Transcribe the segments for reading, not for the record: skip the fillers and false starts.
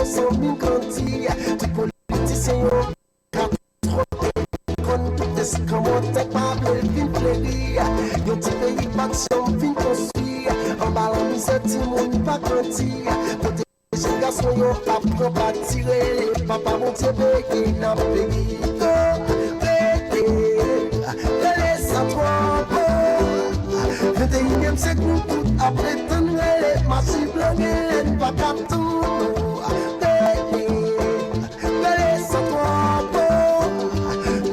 yo sont min grandi. Tout politicien yo kon tout est comment t'es pas vin pléri. Yo ti pays pas de vin construit. En bas la misère ti moun pas grandi. Protéger garçon yo apprend pas tirer. Papa mon Dieu béni n'a pays. Laisse à toi. 21e siècle nous tout après tant les massifs blancs pas captou. Laisse à toi.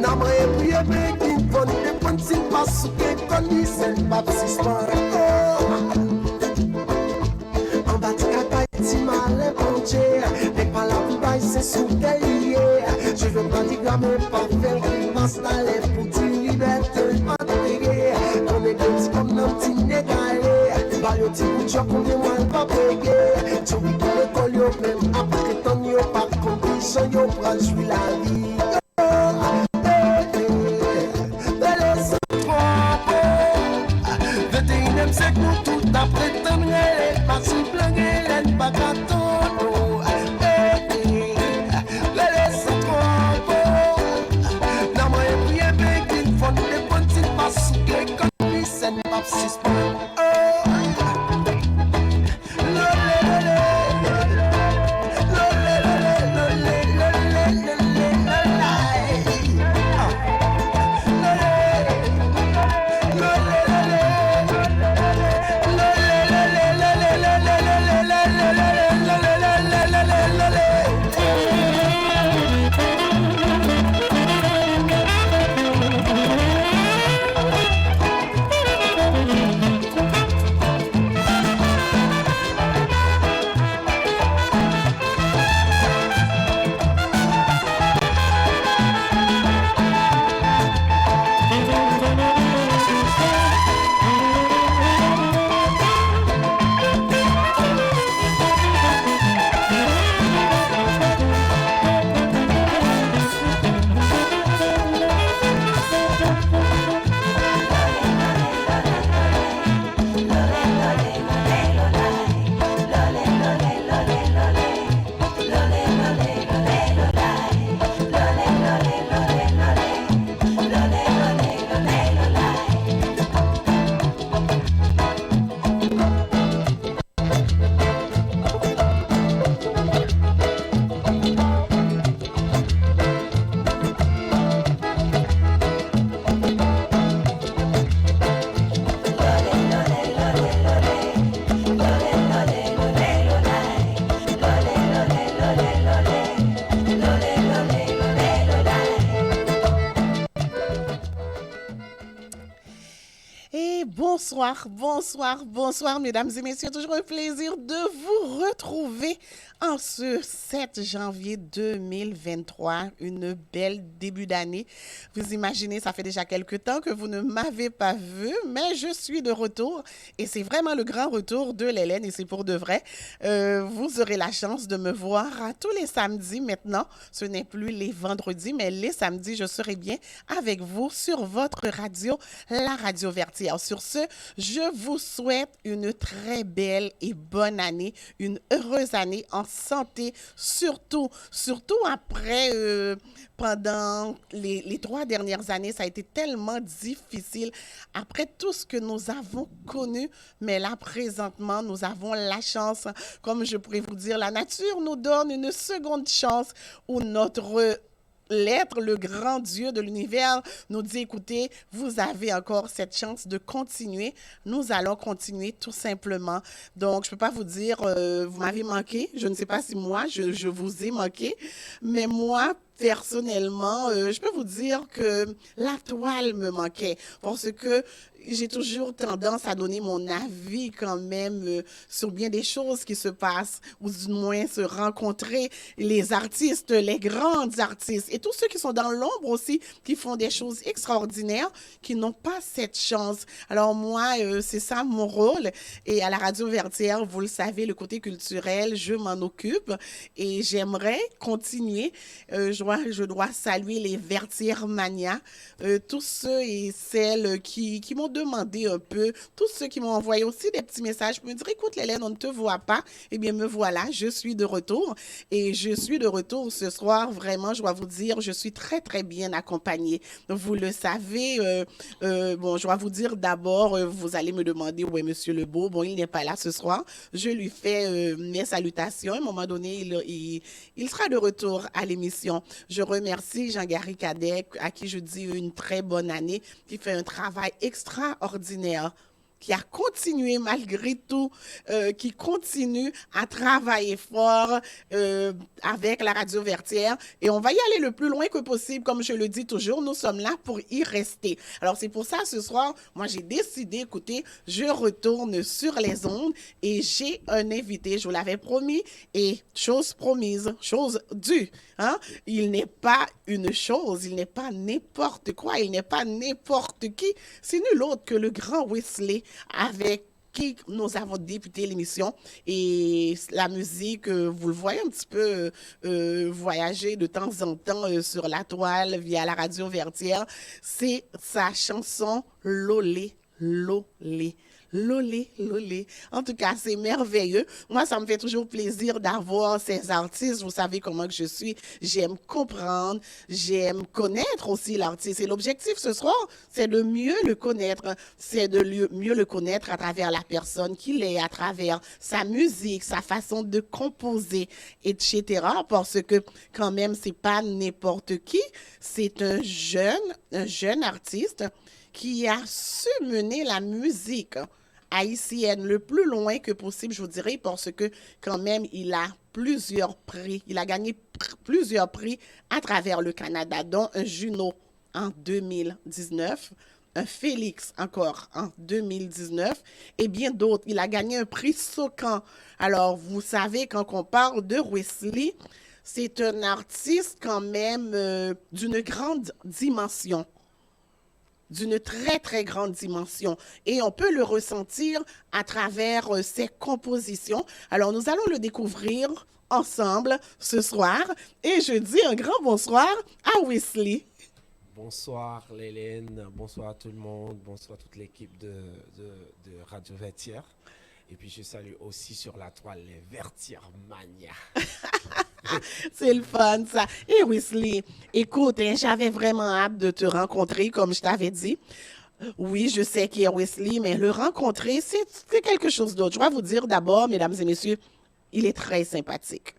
N'amré prier béni bonne dépend si pas sous que connu c'est pas suspend. En bas de si mal ponché n'est pas la bouteille c'est sous taillé. Je veux pas dire mais pas faire qui passe d'aller pour dire liberté. On est petit comme nos petits négalais. Bah yo ti bouchon combien moi pas payer. Tu vis pour l'école yo même après ton yo pas condition yo pral jouer la vie. Laisse toi. 21e siècle nous tout après ton les pas si blanc pas gâteau. Laisse toi. N'a moi prier béni fond de petits pas sous que and pop system. Bonsoir, mesdames et messieurs. Toujours un plaisir de vous retrouver en ce 7 janvier 2023. Une belle début d'année. Vous imaginez, ça fait déjà quelques temps que vous ne m'avez pas vu, mais je suis de retour et c'est vraiment le grand retour de l'Hélène et c'est pour de vrai. Vous aurez la chance de me voir tous les samedis maintenant. Ce n'est plus les vendredis, mais les samedis, je serai bien avec vous sur votre radio, la Radio Vertière. Sur ce, je vous souhaite une très belle et bonne année, une heureuse année en santé, surtout après, pendant les 3 dernières années, ça a été tellement difficile après tout ce que nous avons connu, mais là, présentement, nous avons la chance, comme je pourrais vous dire, la nature nous donne une seconde chance où notre l'être, le grand Dieu de l'univers, nous dit, écoutez, vous avez encore cette chance de continuer. Nous allons continuer tout simplement. Donc, je ne peux pas vous dire, vous m'avez manqué. Je ne sais pas si moi, je vous ai manqué. Mais moi, personnellement, je peux vous dire que la toile me manquait parce que j'ai toujours tendance à donner mon avis quand même sur bien des choses qui se passent ou du moins se rencontrer les artistes, les grands artistes et tous ceux qui sont dans l'ombre aussi, qui font des choses extraordinaires, qui n'ont pas cette chance. Alors moi, c'est ça mon rôle et à la Radio Vertière, vous le savez, le côté culturel, je m'en occupe et j'aimerais continuer. Je je dois saluer les Vertières Mania, tous ceux et celles qui m'ont demandé un peu, tous ceux qui m'ont envoyé aussi des petits messages pour me dire, écoute, Lélène, on ne te voit pas. Eh bien, me voilà, je suis de retour. Et je suis de retour ce soir. Vraiment, je dois vous dire, je suis très, très bien accompagnée. Vous le savez, bon, je dois vous dire d'abord, vous allez me demander où est Monsieur Lebeau. Bon, il n'est pas là ce soir. Je lui fais mes salutations. À un moment donné, il sera de retour à l'émission. Je remercie Jean-Gary Cadet, à qui je dis une très bonne année, qui fait un travail extraordinaire, qui a continué malgré tout, qui continue à travailler fort avec la Radio Vertière. Et on va y aller le plus loin que possible, comme je le dis toujours, nous sommes là pour y rester. Alors c'est pour ça, ce soir, moi j'ai décidé, écoutez, je retourne sur les ondes et j'ai un invité, je vous l'avais promis, et chose promise, chose due. Hein? Il n'est pas une chose, il n'est pas n'importe quoi, il n'est pas n'importe qui, c'est nul autre que le grand Wesley avec qui nous avons débuté l'émission et la musique, vous le voyez un petit peu voyager de temps en temps sur la toile via la Radio Vertière, c'est sa chanson Lolé, Lolé. Lolé, Lolé. En tout cas, c'est merveilleux. Moi, ça me fait toujours plaisir d'avoir ces artistes. Vous savez comment que je suis. J'aime comprendre, j'aime connaître aussi l'artiste. Et l'objectif ce soir, c'est de mieux le connaître. C'est de mieux le connaître à travers la personne qu'il est, à travers sa musique, sa façon de composer, etc. Parce que quand même, c'est pas n'importe qui. C'est un jeune artiste qui a su mener la musique haïtienne le plus loin que possible, je vous dirais, parce que quand même, il a plusieurs prix. Il a gagné plusieurs prix à travers le Canada, dont un Juno en 2019, un Félix encore en 2019 et bien d'autres. Il a gagné un prix Socan. Alors, vous savez, quand on parle de Wesley, c'est un artiste quand même d'une grande dimension, d'une très, très grande dimension. Et on peut le ressentir à travers ses compositions. Alors, nous allons le découvrir ensemble ce soir. Et je dis un grand bonsoir à Wesley. Bonsoir Lélène, bonsoir à tout le monde, bonsoir à toute l'équipe de Radio Vertière. Et puis je salue aussi sur la toile les Vertières Mania. C'est le fun, ça. Et Wesley, écoute, hein, j'avais vraiment hâte de te rencontrer, comme je t'avais dit. Oui, je sais qui est Wesley, mais le rencontrer, c'est quelque chose d'autre. Je dois vous dire d'abord, mesdames et messieurs, il est très sympathique.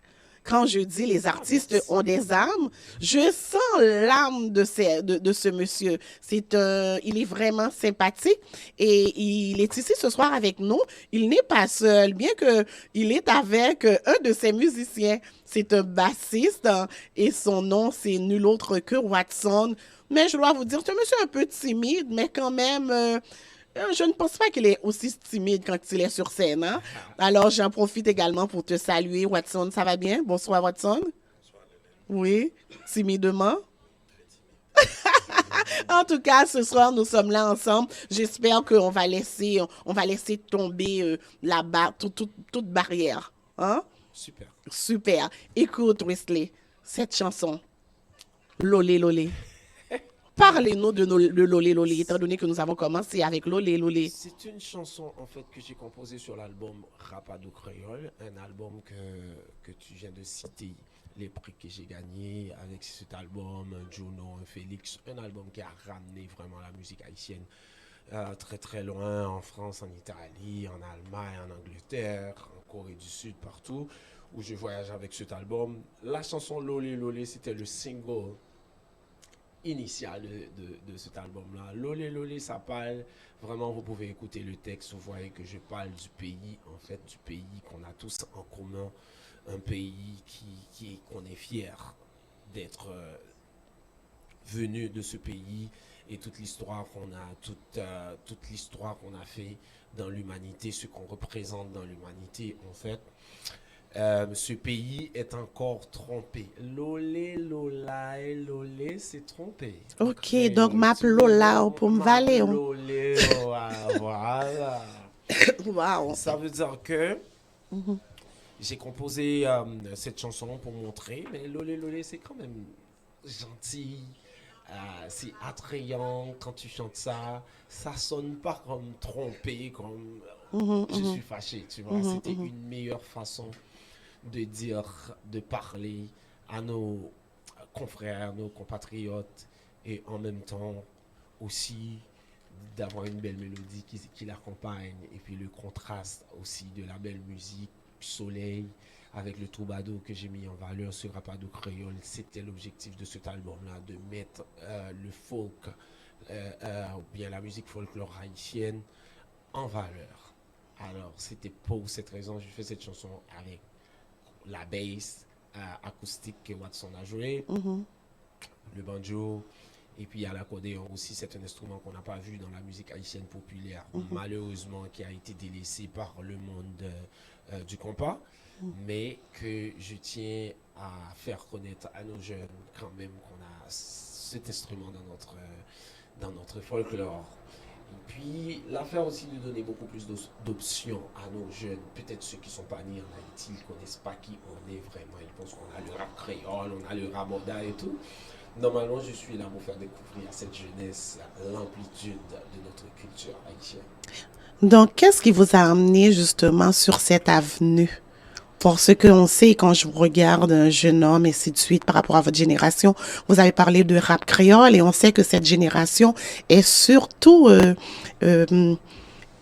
Quand je dis les artistes ont des âmes, je sens l'âme de ce monsieur. Il est vraiment sympathique et il est ici ce soir avec nous. Il n'est pas seul, bien qu'il est avec un de ses musiciens. C'est un bassiste hein, et son nom, c'est nul autre que Watson. Mais je dois vous dire, c'est un monsieur un peu timide, mais quand même... je ne pense pas qu'il est aussi timide quand il est sur scène. Hein? Alors, j'en profite également pour te saluer, Watson. Ça va bien? Bonsoir, Watson. Bonsoir, Lélène. Oui, timidement. En tout cas, ce soir, nous sommes là ensemble. J'espère qu'on va laisser tomber là-bas toute barrière. Hein? Super. Super. Écoute, Wesley, cette chanson, Lolé, Lolé. Parlez-nous de Lolé Lolé, étant donné que nous avons commencé avec Lolé Lolé. C'est une chanson en fait que j'ai composée sur l'album Rapado Créole, un album que tu viens de citer, les prix que j'ai gagnés avec cet album, un Juno, un Félix, un album qui a ramené vraiment la musique haïtienne très très loin, en France, en Italie, en Allemagne, en Angleterre, en Corée du Sud, partout où je voyage avec cet album. La chanson Lolé Lolé, c'était le single initial de cet album-là. Lolé Lolé, ça parle, vraiment vous pouvez écouter le texte, vous voyez que je parle du pays, en fait, du pays qu'on a tous en commun, un pays qu'on est fier d'être venu de ce pays et toute l'histoire qu'on a, toute l'histoire qu'on a fait dans l'humanité, ce qu'on représente dans l'humanité, en fait. Ce pays est encore trompé. Lolé, Lola et Lolé, c'est trompé. Ok, donc m'appelle Lola pour me valer. Lolé, voilà. Wow. Ça veut dire que j'ai composé cette chanson pour montrer, mais Lolé, Lolé, c'est quand même gentil, c'est attrayant quand tu chantes ça. Ça sonne pas comme trompé, comme Mhm, je mhm, suis fâché, tu vois. mhm, C'était mhm. une meilleure façon de dire, de parler à nos confrères, nos compatriotes, et en même temps aussi d'avoir une belle mélodie qui l'accompagne, et puis le contraste aussi de la belle musique, soleil, avec le troubadour que j'ai mis en valeur sur Rapado Créole. C'était l'objectif de cet album-là, de mettre le folk, ou bien la musique folklore haïtienne en valeur. Alors, c'était pour cette raison que je fais cette chanson avec la bass acoustique que Watson a joué, Mhm, le banjo, et puis il y a l'accordéon aussi. C'est un instrument qu'on n'a pas vu dans la musique haïtienne populaire, mhm, malheureusement, qui a été délaissé par le monde du compas, mhm. mais que je tiens à faire connaître à nos jeunes quand même qu'on a cet instrument dans notre folklore. Et puis, l'affaire aussi de donner beaucoup plus d'options à nos jeunes, peut-être ceux qui ne sont pas nés en Haïti, ils ne connaissent pas qui on est vraiment. Ils pensent qu'on a le rap créole, on a le raboda et tout. Normalement, je suis là pour faire découvrir à cette jeunesse l'amplitude de notre culture haïtienne. Donc, qu'est-ce qui vous a amené justement sur cette avenue? Pour ce qu'on sait, quand je vous regarde, un jeune homme, et ainsi de suite, par rapport à votre génération, vous avez parlé de rap créole et on sait que cette génération est surtout, euh,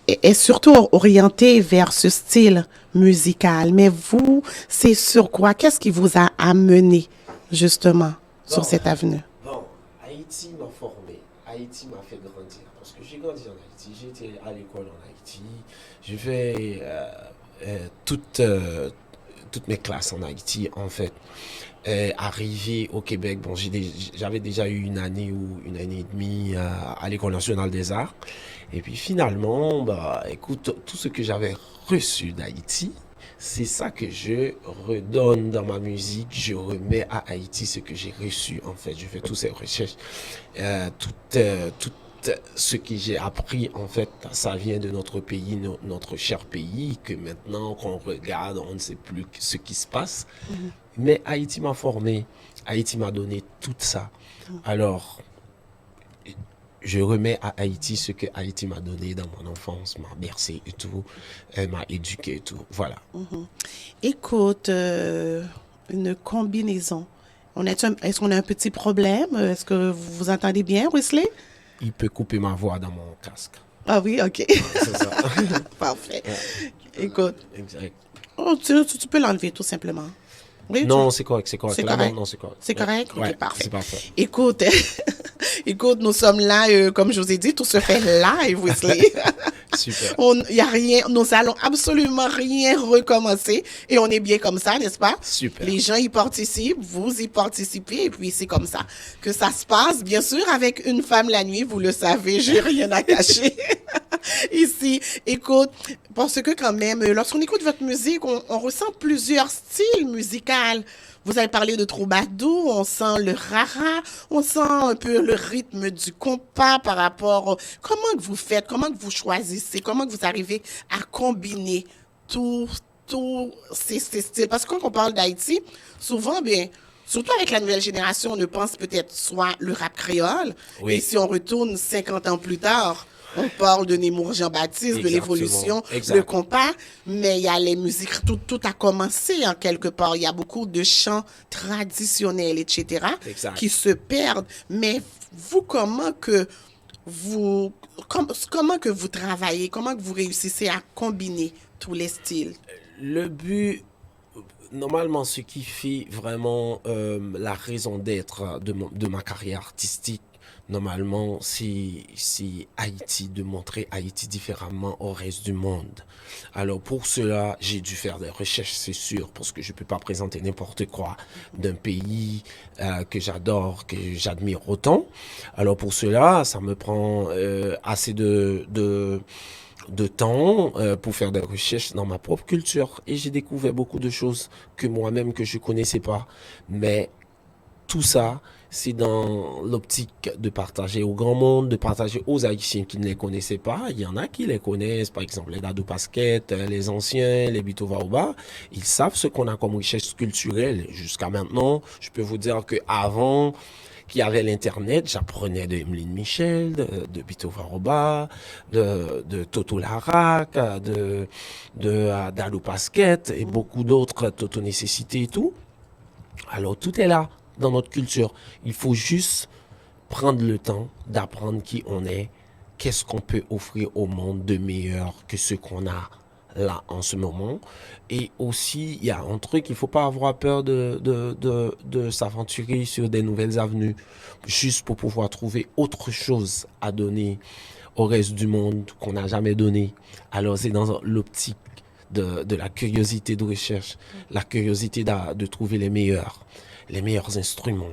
est surtout orientée vers ce style musical. Mais vous, c'est sur quoi? Qu'est-ce qui vous a amené justement sur Bon, cette avenue? bon, Haïti m'a formé, Haïti m'a fait grandir. Parce que j'ai grandi en Haïti, j'étais à l'école en Haïti, j'ai fait toutes mes classes en Haïti, en fait. Arrivé au Québec, bon, j'avais déjà eu une année ou une année et demie à l'École nationale des arts. Et puis finalement, bah, écoute, tout ce que j'avais reçu d'Haïti, c'est ça que je redonne dans ma musique. Je remets à Haïti ce que j'ai reçu, en fait. Je fais toutes ces recherches. Tout ce que j'ai appris, en fait, ça vient de notre pays, notre cher pays, que maintenant qu'on regarde, on ne sait plus ce qui se passe. Mhm, Mais Haïti m'a formé, Haïti m'a donné tout ça. Alors, je remets à Haïti ce que Haïti m'a donné dans mon enfance, m'a bercé et tout, elle m'a éduqué et tout. Voilà. mhm. Écoute, une combinaison. Est-ce qu'on a un petit problème? Est-ce que vous vous entendez bien, Wesley? Il peut couper ma voix dans mon casque. Ah oui, ok. C'est ça. Parfait. Ouais, Écoute, exact. oh, tu peux l'enlever tout simplement. Oui, Non, c'est correct, c'est correct. c'est Là, non, correct. non, c'est correct. C'est Ouais, correct? Ok, ouais, parfait. c'est parfait. Écoute, écoute, nous sommes là, comme je vous ai dit, tout se fait live, Wesley. Super. Il y a rien, nous allons absolument rien recommencer et on est bien comme ça, n'est-ce pas? Super. Les gens y participent, vous y participez et puis c'est comme ça que ça se passe. Bien sûr, avec une femme la nuit, vous le savez, j'ai rien à cacher ici. Écoute, parce que quand même, lorsqu'on écoute votre musique, on ressent plusieurs styles musicaux. Vous avez parlé de troubadour, on sent le rara, on sent un peu le rythme du compas par rapport comment que vous faites, comment que vous choisissez, comment que vous arrivez à combiner tout, tous ces styles. Parce que quand on parle d'Haïti, souvent, bien, surtout avec la nouvelle génération, on ne pense peut-être soit le rap créole, et Oui, si on retourne 50 ans plus tard, on parle de Nemours Jean-Baptiste, de exactement. l'évolution, le Exact. compas, mais il y a les musiques, tout a commencé en quelque part. Il y a beaucoup de chants traditionnels, etc., Exact. qui se perdent. Mais vous, comment que vous travaillez, comment que vous réussissez à combiner tous les styles? Le but, normalement, ce qui fait vraiment la raison d'être de ma carrière artistique, normalement, c'est Haïti, de montrer Haïti différemment au reste du monde. Alors pour cela, j'ai dû faire des recherches, c'est sûr, parce que je peux pas présenter n'importe quoi d'un pays que j'adore, que j'admire autant. Alors pour cela, ça me prend assez de temps pour faire des recherches dans ma propre culture. Et j'ai découvert beaucoup de choses que moi-même, que je connaissais pas. Mais tout ça, c'est dans l'optique de partager au grand monde, de partager aux Haïtiens qui ne les connaissaient pas. Il y en a qui les connaissent, par exemple les Dado Pasquette, les anciens, les Bito Vaoba. Ils savent ce qu'on a comme richesse culturelle. Jusqu'à maintenant, je peux vous dire qu'avant qu'il y avait l'Internet, j'apprenais de Emeline Michel, de Bito Varoba, de Toto Larac, d'Ado Pasquette et beaucoup d'autres, Toto Nécessité et tout. Alors, tout est là dans notre culture. Il faut juste prendre le temps d'apprendre qui on est, qu'est-ce qu'on peut offrir au monde de meilleur que ce qu'on a là en ce moment. Et aussi, il y a un truc, il ne faut pas avoir peur de s'aventurer sur des nouvelles avenues, juste pour pouvoir trouver autre chose à donner au reste du monde qu'on n'a jamais donné. Alors, c'est dans l'optique de la curiosité de recherche, la curiosité de trouver les meilleurs instruments,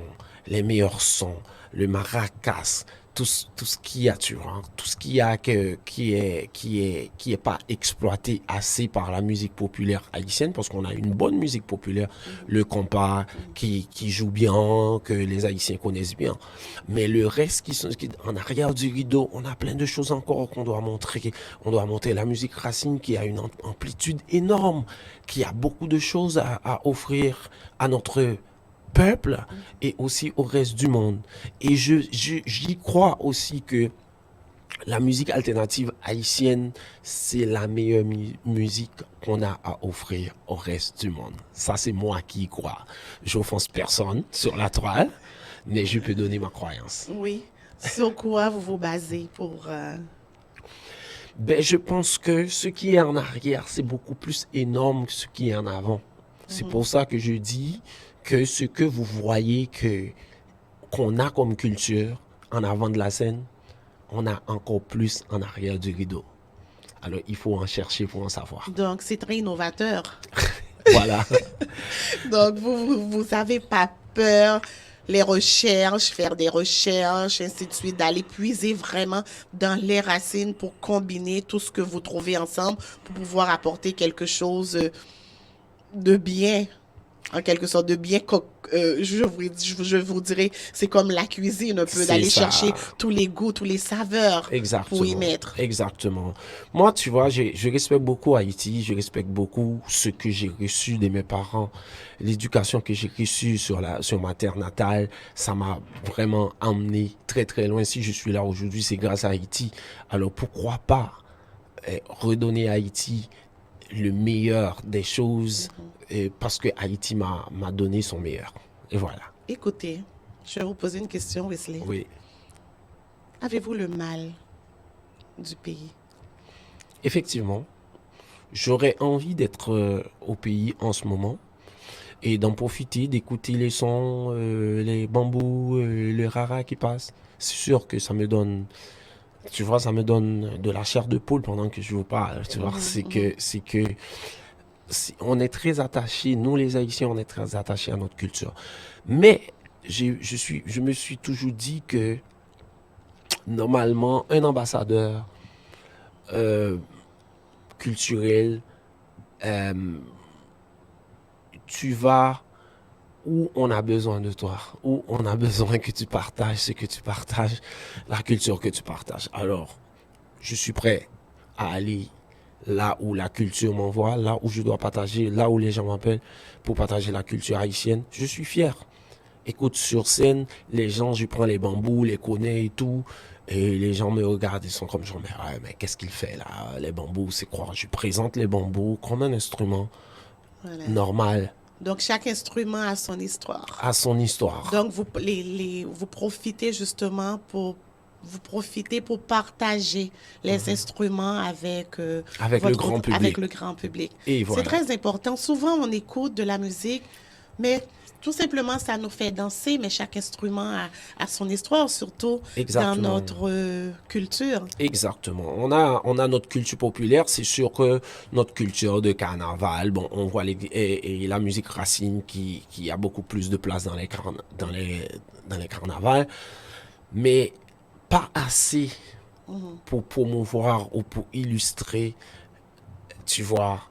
les meilleurs sons, le maracas, tout ce qu'il y a, tu vois, tout ce qu'il y a qui est pas exploité assez par la musique populaire haïtienne, parce qu'on a une bonne musique populaire, le compas qui joue bien, que les Haïtiens connaissent bien. Mais le reste qui en arrière du rideau, on a plein de choses encore qu'on doit montrer. On doit montrer la musique racine qui a une amplitude énorme, qui a beaucoup de choses à offrir à notre peuple et aussi au reste du monde. Et j'y crois aussi que la musique alternative haïtienne, c'est la meilleure musique qu'on a à offrir au reste du monde. Ça, c'est moi qui y crois. J'offense personne sur la toile, mais je peux donner ma croyance. Oui. Sur quoi vous vous basez pour... Ben, je pense que ce qui est en arrière, c'est beaucoup plus énorme que ce qui est en avant. C'est pour ça que je dis que ce que vous voyez qu'on a comme culture en avant de la scène, on a encore plus en arrière du rideau. Alors, il faut en chercher pour en savoir. Donc, c'est très innovateur. Voilà. Donc, vous n'avez pas peur, les recherches, faire des recherches, ainsi de suite, d'aller puiser vraiment dans les racines pour combiner tout ce que vous trouvez ensemble pour pouvoir apporter quelque chose de bien, en quelque sorte, de bien je vous dirais, c'est comme la cuisine un peu, C'est d'aller ça. chercher tous les goûts, tous les saveurs Exactement. pour y mettre. Exactement. Moi, tu vois, je respecte beaucoup Haïti, je respecte beaucoup ce que j'ai reçu de mes parents, l'éducation que j'ai reçue sur ma terre natale, ça m'a vraiment emmené très très loin. Si je suis là aujourd'hui, c'est grâce à Haïti. Alors pourquoi pas redonner à Haïti le meilleur des choses parce que Haïti m'a donné son meilleur. Et voilà. Écoutez, je vais vous poser une question, Wesley. Oui. Avez-vous le mal du pays? Effectivement, j'aurais envie d'être au pays en ce moment et d'en profiter, d'écouter les sons, les bambous, le rara qui passe. C'est sûr que ça me donne, tu vois, ça me donne de la chair de poule pendant que je vous parle. Tu vois, on est très attachés, nous les Haïtiens, on est très attachés à notre culture. Mais je me suis toujours dit que normalement, un ambassadeur culturel, tu vas où on a besoin de toi, où on a besoin que tu partages ce que tu partages, la culture que tu partages. Alors, je suis prêt à aller là où la culture m'envoie, là où je dois partager, là où les gens m'appellent pour partager la culture haïtienne. Je suis fier. Écoute, sur scène, les gens, je prends les bambous, les connais et tout, et les gens me regardent, ils sont comme genre, mais qu'est-ce qu'il fait là? Les bambous, c'est quoi? Je présente les bambous comme un instrument normal. Donc, chaque instrument a son histoire. À son histoire. Donc, vous profitez justement pour partager les instruments avec, Avec le grand public. Avec le grand public. Et voilà. C'est très important. Souvent, on écoute de la musique, mais tout simplement, ça nous fait danser, mais chaque instrument a son histoire, surtout Exactement. dans notre culture. Exactement. On a notre culture populaire. C'est sûr que notre culture de carnaval, bon, on voit et la musique racine qui a beaucoup plus de place dans les carnavals, mais pas assez pour promouvoir ou pour illustrer, tu vois,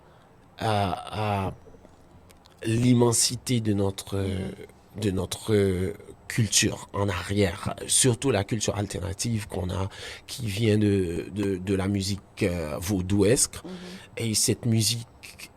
l'immensité de notre culture en arrière, surtout la culture alternative qu'on a, qui vient de la musique vaudouesque. Et cette musique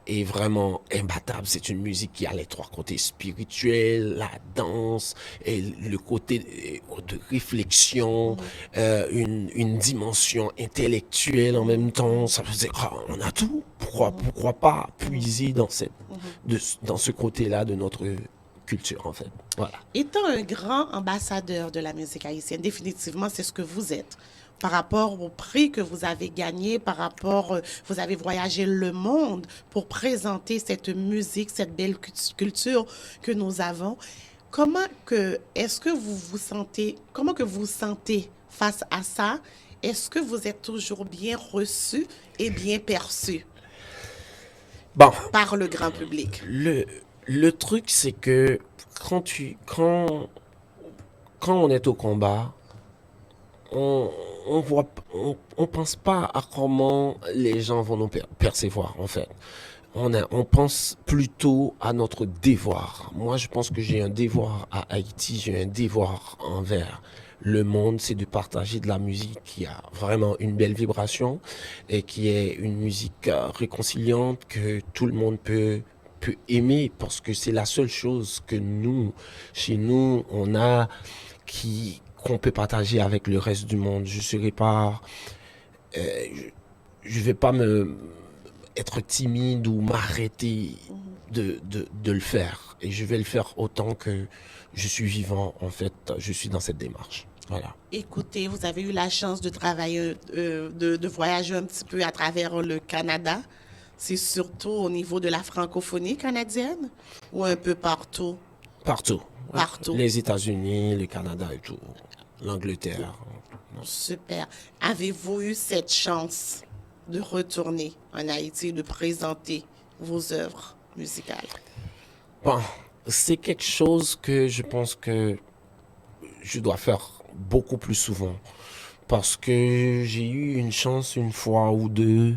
est vraiment imbattable. C'est une musique qui a les trois côtés spirituels, la danse, et le côté de réflexion, une dimension intellectuelle en même temps. Ça veut dire, on a tout. Pourquoi pas puiser dans ce côté-là de notre culture, en fait. Voilà. Étant un grand ambassadeur de la musique haïtienne, définitivement, c'est ce que vous êtes. Par rapport au prix que vous avez gagné, par rapport, vous avez voyagé le monde pour présenter cette musique, cette belle culture que nous avons. Comment que vous sentez face à ça? Est-ce que vous êtes toujours bien reçu et bien perçu Bon, par le grand public? le truc, c'est que quand on est au combat, on pense pas à comment les gens vont nous percevoir, en fait. On pense plutôt à notre devoir. Moi, je pense que j'ai un devoir à Haïti, j'ai un devoir envers le monde, c'est de partager de la musique qui a vraiment une belle vibration et qui est une musique réconciliante que tout le monde peut aimer, parce que c'est la seule chose que chez nous, on a qu'on peut partager avec le reste du monde. Je serai pas, je vais pas être timide ou m'arrêter de le faire. Et je vais le faire autant que je suis vivant. En fait, je suis dans cette démarche. Voilà. Écoutez, vous avez eu la chance de travailler, de voyager un petit peu à travers le Canada. C'est surtout au niveau de la francophonie canadienne ou un peu partout? Partout. Partout. Les États-Unis, le Canada et tout. L'Angleterre. Super. Avez-vous eu cette chance de retourner en Haïti et de présenter vos œuvres musicales? Bon, c'est quelque chose que je pense que je dois faire beaucoup plus souvent. Parce que j'ai eu une chance une fois ou deux,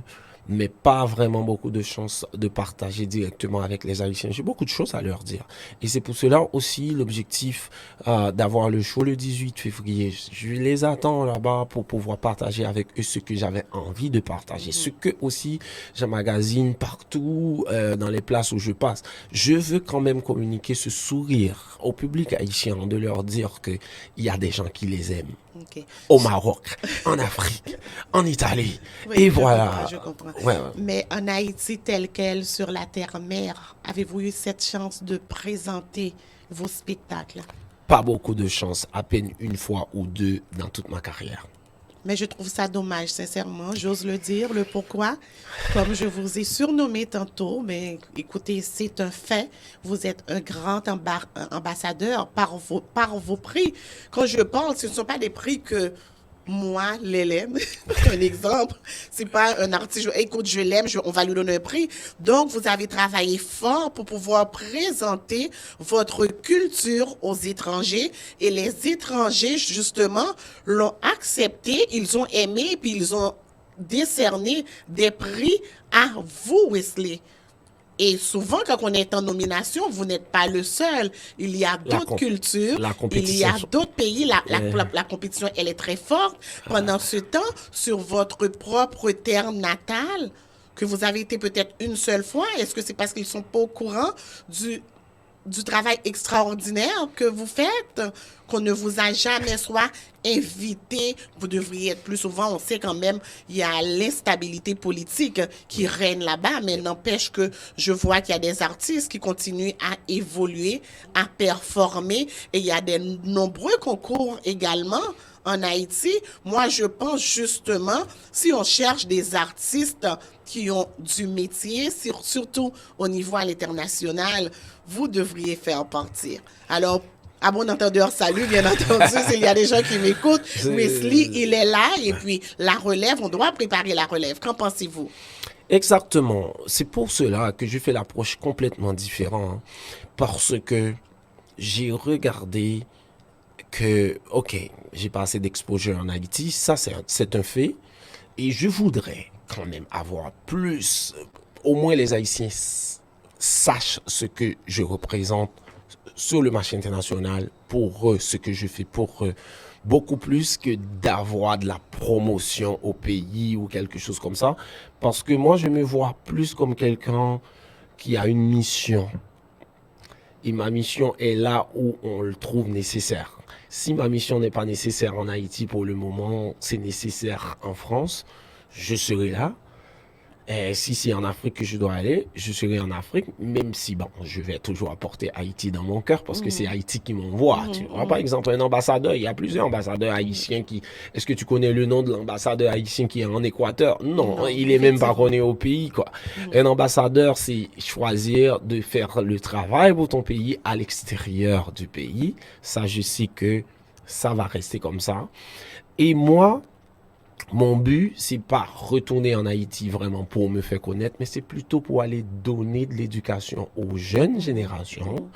mais pas vraiment beaucoup de chance de partager directement avec les Haïtiens. J'ai beaucoup de choses à leur dire. Et c'est pour cela aussi l'objectif d'avoir le show le 18 février. Je les attends là-bas pour pouvoir partager avec eux ce que j'avais envie de partager. Ce que aussi j'emmagasine partout dans les places où je passe. Je veux quand même communiquer ce sourire au public haïtien, de leur dire qu'il y a des gens qui les aiment. Okay. Au Maroc, en Afrique, en Italie. Oui, et je voilà. comprends. Ouais. Mais en Haïti, telle qu'elle, sur la terre-mère, avez-vous eu cette chance de présenter vos spectacles? Pas beaucoup de chance, à peine une fois ou deux dans toute ma carrière. Mais je trouve ça dommage, sincèrement, j'ose le dire. Le pourquoi, comme je vous ai surnommé tantôt, mais écoutez, c'est un fait. Vous êtes un grand ambassadeur par vos prix. Quand je parle, ce ne sont pas des prix que moi, l'Hélène, un exemple, c'est pas un artiste, écoute, je l'aime, on va lui donner un prix. Donc, vous avez travaillé fort pour pouvoir présenter votre culture aux étrangers et les étrangers, justement, l'ont accepté, ils ont aimé, puis ils ont décerné des prix à vous, Wesley. Et souvent, quand on est en nomination, vous n'êtes pas le seul. Il y a d'autres cultures, il y a d'autres pays. La compétition, elle est très forte. Pendant ce temps, sur votre propre terre natale, que vous avez été peut-être une seule fois, est-ce que c'est parce qu'ils ne sont pas au courant du travail extraordinaire que vous faites, qu'on ne vous a jamais soit invité, vous devriez être plus souvent, on sait quand même, il y a l'instabilité politique qui règne là-bas, mais n'empêche que je vois qu'il y a des artistes qui continuent à évoluer, à performer, et il y a des nombreux concours également en Haïti. Moi, je pense justement, si on cherche des artistes qui ont du métier, surtout au niveau à l'international, vous devriez faire partir. Alors, à bon entendeur, salut, bien entendu, s'il y a des gens qui m'écoutent. Wesley, il est là, et puis la relève, on doit préparer la relève. Qu'en pensez-vous? Exactement. C'est pour cela que je fais l'approche complètement différente, parce que j'ai regardé que, OK, j'ai pas assez d'exposure en Haïti, ça c'est un fait, et je voudrais quand même avoir plus, au moins les Haïtiens sachent ce que je représente sur le marché international pour ce que je fais pour eux, beaucoup plus que d'avoir de la promotion au pays ou quelque chose comme ça. Parce que moi, je me vois plus comme quelqu'un qui a une mission. Et ma mission est là où on le trouve nécessaire. Si ma mission n'est pas nécessaire en Haïti pour le moment, c'est nécessaire en France, je serai là. Et si c'est en Afrique que je dois aller, je serai en Afrique, même si, bon, je vais toujours apporter Haïti dans mon cœur parce que c'est Haïti qui m'envoie. Tu vois, par exemple, un ambassadeur, il y a plusieurs ambassadeurs haïtiens qui... Est-ce que tu connais le nom de l'ambassadeur haïtien qui est en Équateur? Non, il est même pas connu au pays, quoi. Un ambassadeur, c'est choisir de faire le travail pour ton pays à l'extérieur du pays. Ça, je sais que ça va rester comme ça. Et moi, mon but, c'est pas retourner en Haïti vraiment pour me faire connaître, mais c'est plutôt pour aller donner de l'éducation aux jeunes générations,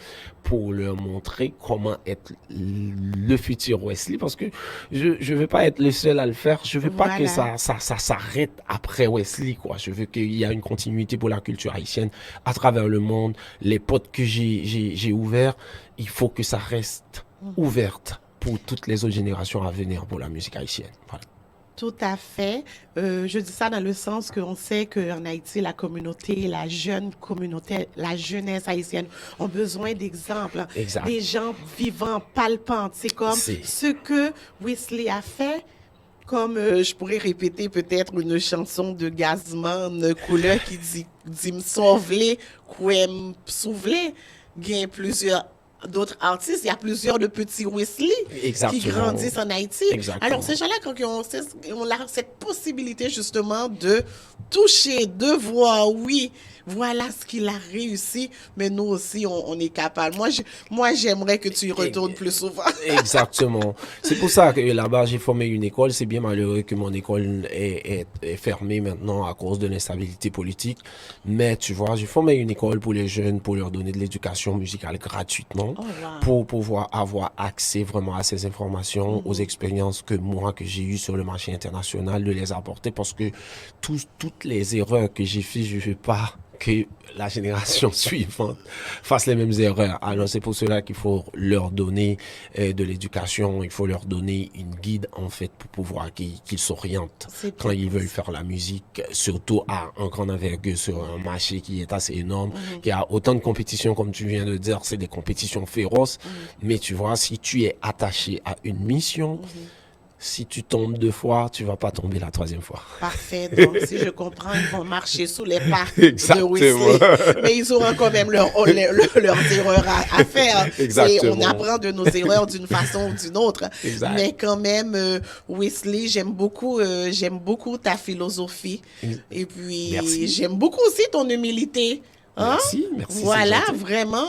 pour leur montrer comment être le futur Wesley, parce que je veux pas être le seul à le faire, je veux pas que ça s'arrête après Wesley, quoi. Je veux qu'il y ait une continuité pour la culture haïtienne à travers le monde. Les portes que j'ai ouvertes, il faut que ça reste ouverte pour toutes les autres générations à venir pour la musique haïtienne. Voilà. Tout à fait. Je dis ça dans le sens qu'on sait qu'en Haïti, la communauté, la jeune communauté, la jeunesse haïtienne ont besoin d'exemples. Exact. Des gens vivants, palpants. C'est comme ce que Wesley a fait. Comme je pourrais répéter peut-être une chanson de Gazman, couleur qui dit me sauver, quoi me souffler. Il y a plusieurs d'autres artistes, il y a plusieurs de petits Wesley qui grandissent en Haïti. Exactement. Alors, ces gens-là, quand ils ont cette possibilité justement de toucher, de voir, oui, voilà ce qu'il a réussi, mais nous aussi, on est capable. Moi, j'aimerais que tu y retournes plus souvent. Exactement. C'est pour ça que là-bas, j'ai formé une école. C'est bien malheureux que mon école est fermée maintenant à cause de l'instabilité politique. Mais tu vois, j'ai formé une école pour les jeunes, pour leur donner de l'éducation musicale gratuitement, pour pouvoir avoir accès vraiment à ces informations, aux expériences que j'ai eues sur le marché international, de les apporter, parce que toutes les erreurs que j'ai faites, je ne veux pas que la génération suivante fasse les mêmes erreurs. Alors c'est pour cela qu'il faut leur donner de l'éducation, il faut leur donner une guide en fait pour pouvoir qu'ils s'orientent quand ils veulent faire la musique, surtout à un grand envergure sur un marché qui est assez énorme, qui a autant de compétitions comme tu viens de dire, c'est des compétitions féroces, mais tu vois, si tu es attaché à une mission, si tu tombes 2 fois, tu vas pas tomber la 3e fois. Parfait. Donc, si je comprends, ils vont marcher sous les pas de Wesley. Mais ils auront quand même leurs erreurs à faire. Exactement. On apprend de nos erreurs d'une façon ou d'une autre. Exact. Mais quand même, Wesley, j'aime beaucoup ta philosophie. Et puis, j'aime beaucoup aussi ton humilité. Hein? Merci. Voilà, vraiment,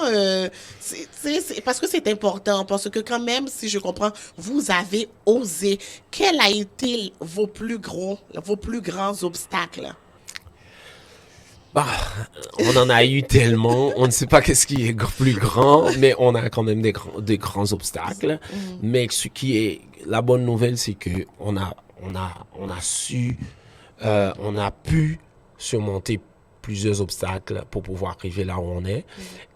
c'est parce que c'est important, parce que quand même, si je comprends, vous avez osé. Quels a été vos plus grands obstacles? Bah, on en a eu tellement, on ne sait pas qu'est-ce qui est plus grand, mais on a quand même des grands obstacles. Mais ce qui est la bonne nouvelle, c'est que on a pu surmonter plusieurs obstacles pour pouvoir arriver là où on est.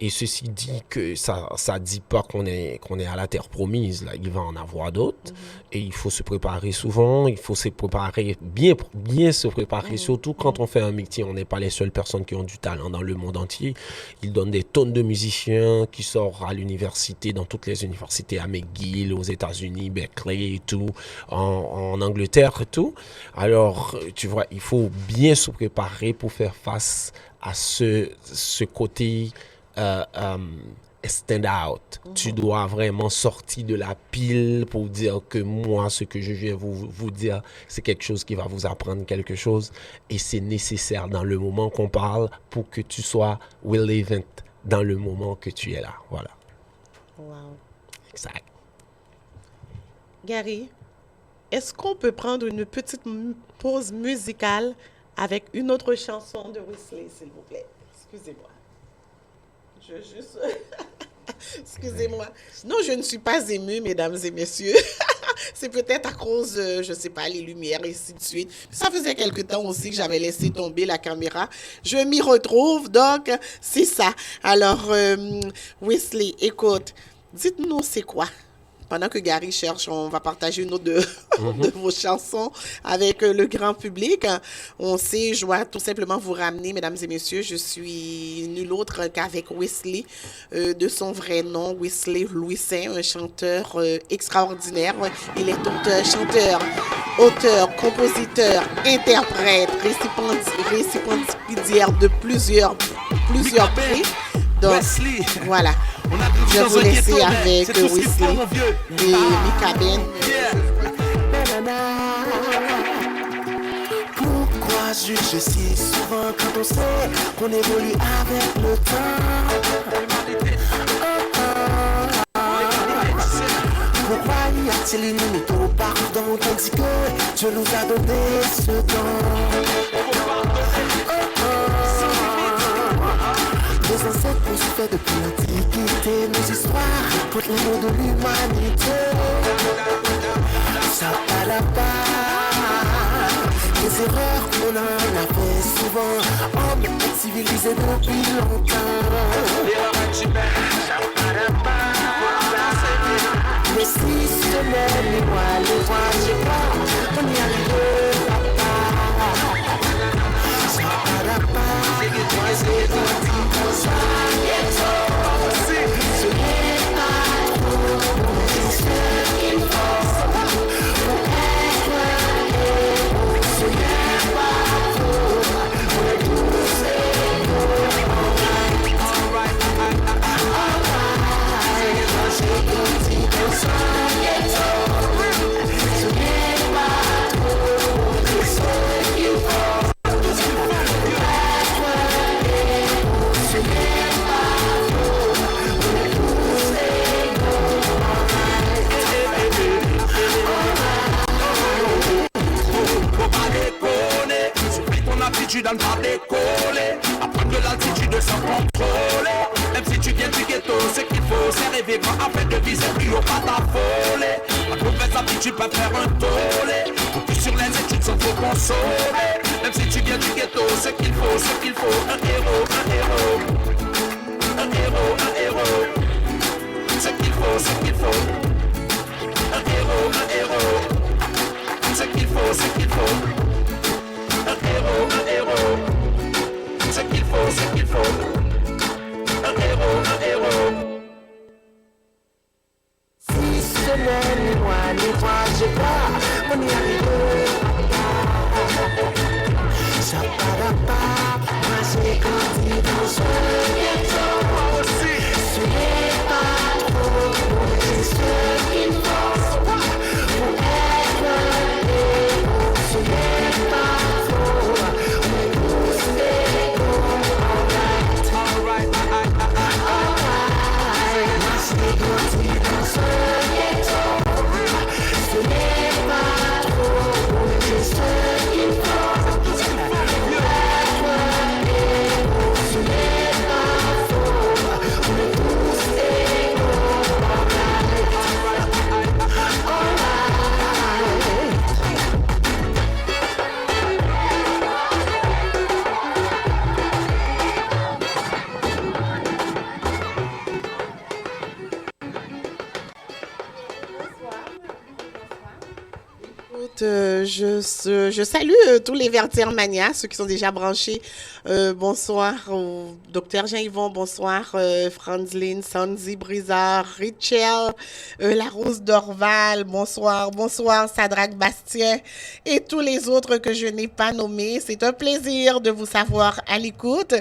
Et ceci dit que ça dit pas qu'on est à la terre promise. Là, il va en avoir d'autres. Et il faut se préparer souvent. Il faut se préparer, bien se préparer. Surtout quand on fait un métier, on n'est pas les seules personnes qui ont du talent dans le monde entier. Ils donnent des tonnes de musiciens qui sortent à l'université, dans toutes les universités, à McGill, aux États-Unis, Berkeley et tout, en Angleterre et tout. Alors, tu vois, il faut bien se préparer pour faire face à ce côté stand out. Tu dois vraiment sortir de la pile pour dire que moi, ce que je viens vous dire, c'est quelque chose qui va vous apprendre quelque chose et c'est nécessaire dans le moment qu'on parle pour que tu sois relevant dans le moment que tu es là. Voilà. Wow. Exact. Gary, est-ce qu'on peut prendre une petite pause musicale avec une autre chanson de Wesley, s'il vous plaît? Excusez-moi. Excusez-moi. Non, je ne suis pas émue, mesdames et messieurs. C'est peut-être à cause, je sais pas, les lumières et ainsi de suite. Ça faisait quelque temps aussi que j'avais laissé tomber la caméra. Je m'y retrouve, donc c'est ça. Alors, Wesley, écoute, dites-nous c'est quoi? Pendant que Gary cherche, on va partager une autre de vos chansons avec le grand public. On sait, je dois tout simplement vous ramener, mesdames et messieurs, je suis nul autre qu'avec Wesley, de son vrai nom, Wesley Louisin, un chanteur extraordinaire. Il est auteur, compositeur, interprète, récipiendaire de plusieurs prix. Donc, voilà. Je vais vous laisser avec Wesley et Mika Ben. Pourquoi juger si souvent quand on sait qu'on évolue avec le temps? Pourquoi y a-t-il une limite au pardon tandis que Dieu nous a donné ce temps? Nos ancêtres nous ont fait depuis l'Antiquité, nos histoires contre les mots de l'humanité. Ça pas la part, des erreurs qu'on en a fait souvent. Hommes civilisés depuis longtemps. Ça pas la part, mais si semaines, les mois, j'ai pas, on y arrivera pas. Ça pas la part, c'est parti. Ça est trop, ce n'est pas trop, c'est ce qu'il faut pour être héros. Ce n'est pas trop, on est tous égaux. J'ai grandi dans ça est trop, ce n'est pas trop, c'est ce qu'il faut. Dans le pas décoller, apprendre de l'altitude sans contrôler. Même si tu viens du ghetto, ce qu'il faut, c'est rêver grand afin de viser plus haut, pas t'affoler. La mauvaise habitude peut faire un tollé. Focus sur les études sans trop consoler. Même si tu viens du ghetto, ce qu'il faut, un héros, un héros. Un héros, un héros. Ce qu'il faut. Un héros, un héros. Ce qu'il faut. Un héros, ce qu'il faut, un héros. Si semaines, les mois, j'ai pas, on y arrivera pas. Ça para pas, moi j'ai grandi dans un ghetto. Ce n'est pas trop, c'est ce qu'il faut pour être héros. Ce n'est pas Je salue tous les Vertières-Mania, ceux qui sont déjà branchés. Bonsoir au docteur Jean-Yvon, bonsoir Franzline, Sandy Brizard, Richel, La Rose d'Orval, bonsoir Sadraque Bastien et tous les autres que je n'ai pas nommés. C'est un plaisir de vous savoir à l'écoute.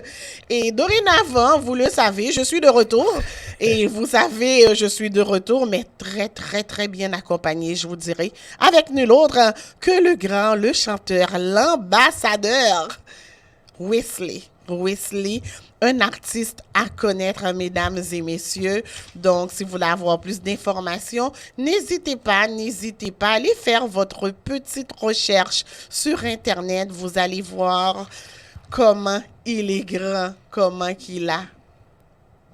Et dorénavant, vous le savez, je suis de retour. Et vous savez, je suis de retour, mais très, très, très bien accompagné, je vous dirais, avec nul autre que le grand, le chanteur, l'ambassadeur, Wesley, un artiste à connaître, mesdames et messieurs. Donc, si vous voulez avoir plus d'informations, n'hésitez pas à aller faire votre petite recherche sur Internet. Vous allez voir comment il est grand, comment qu'il a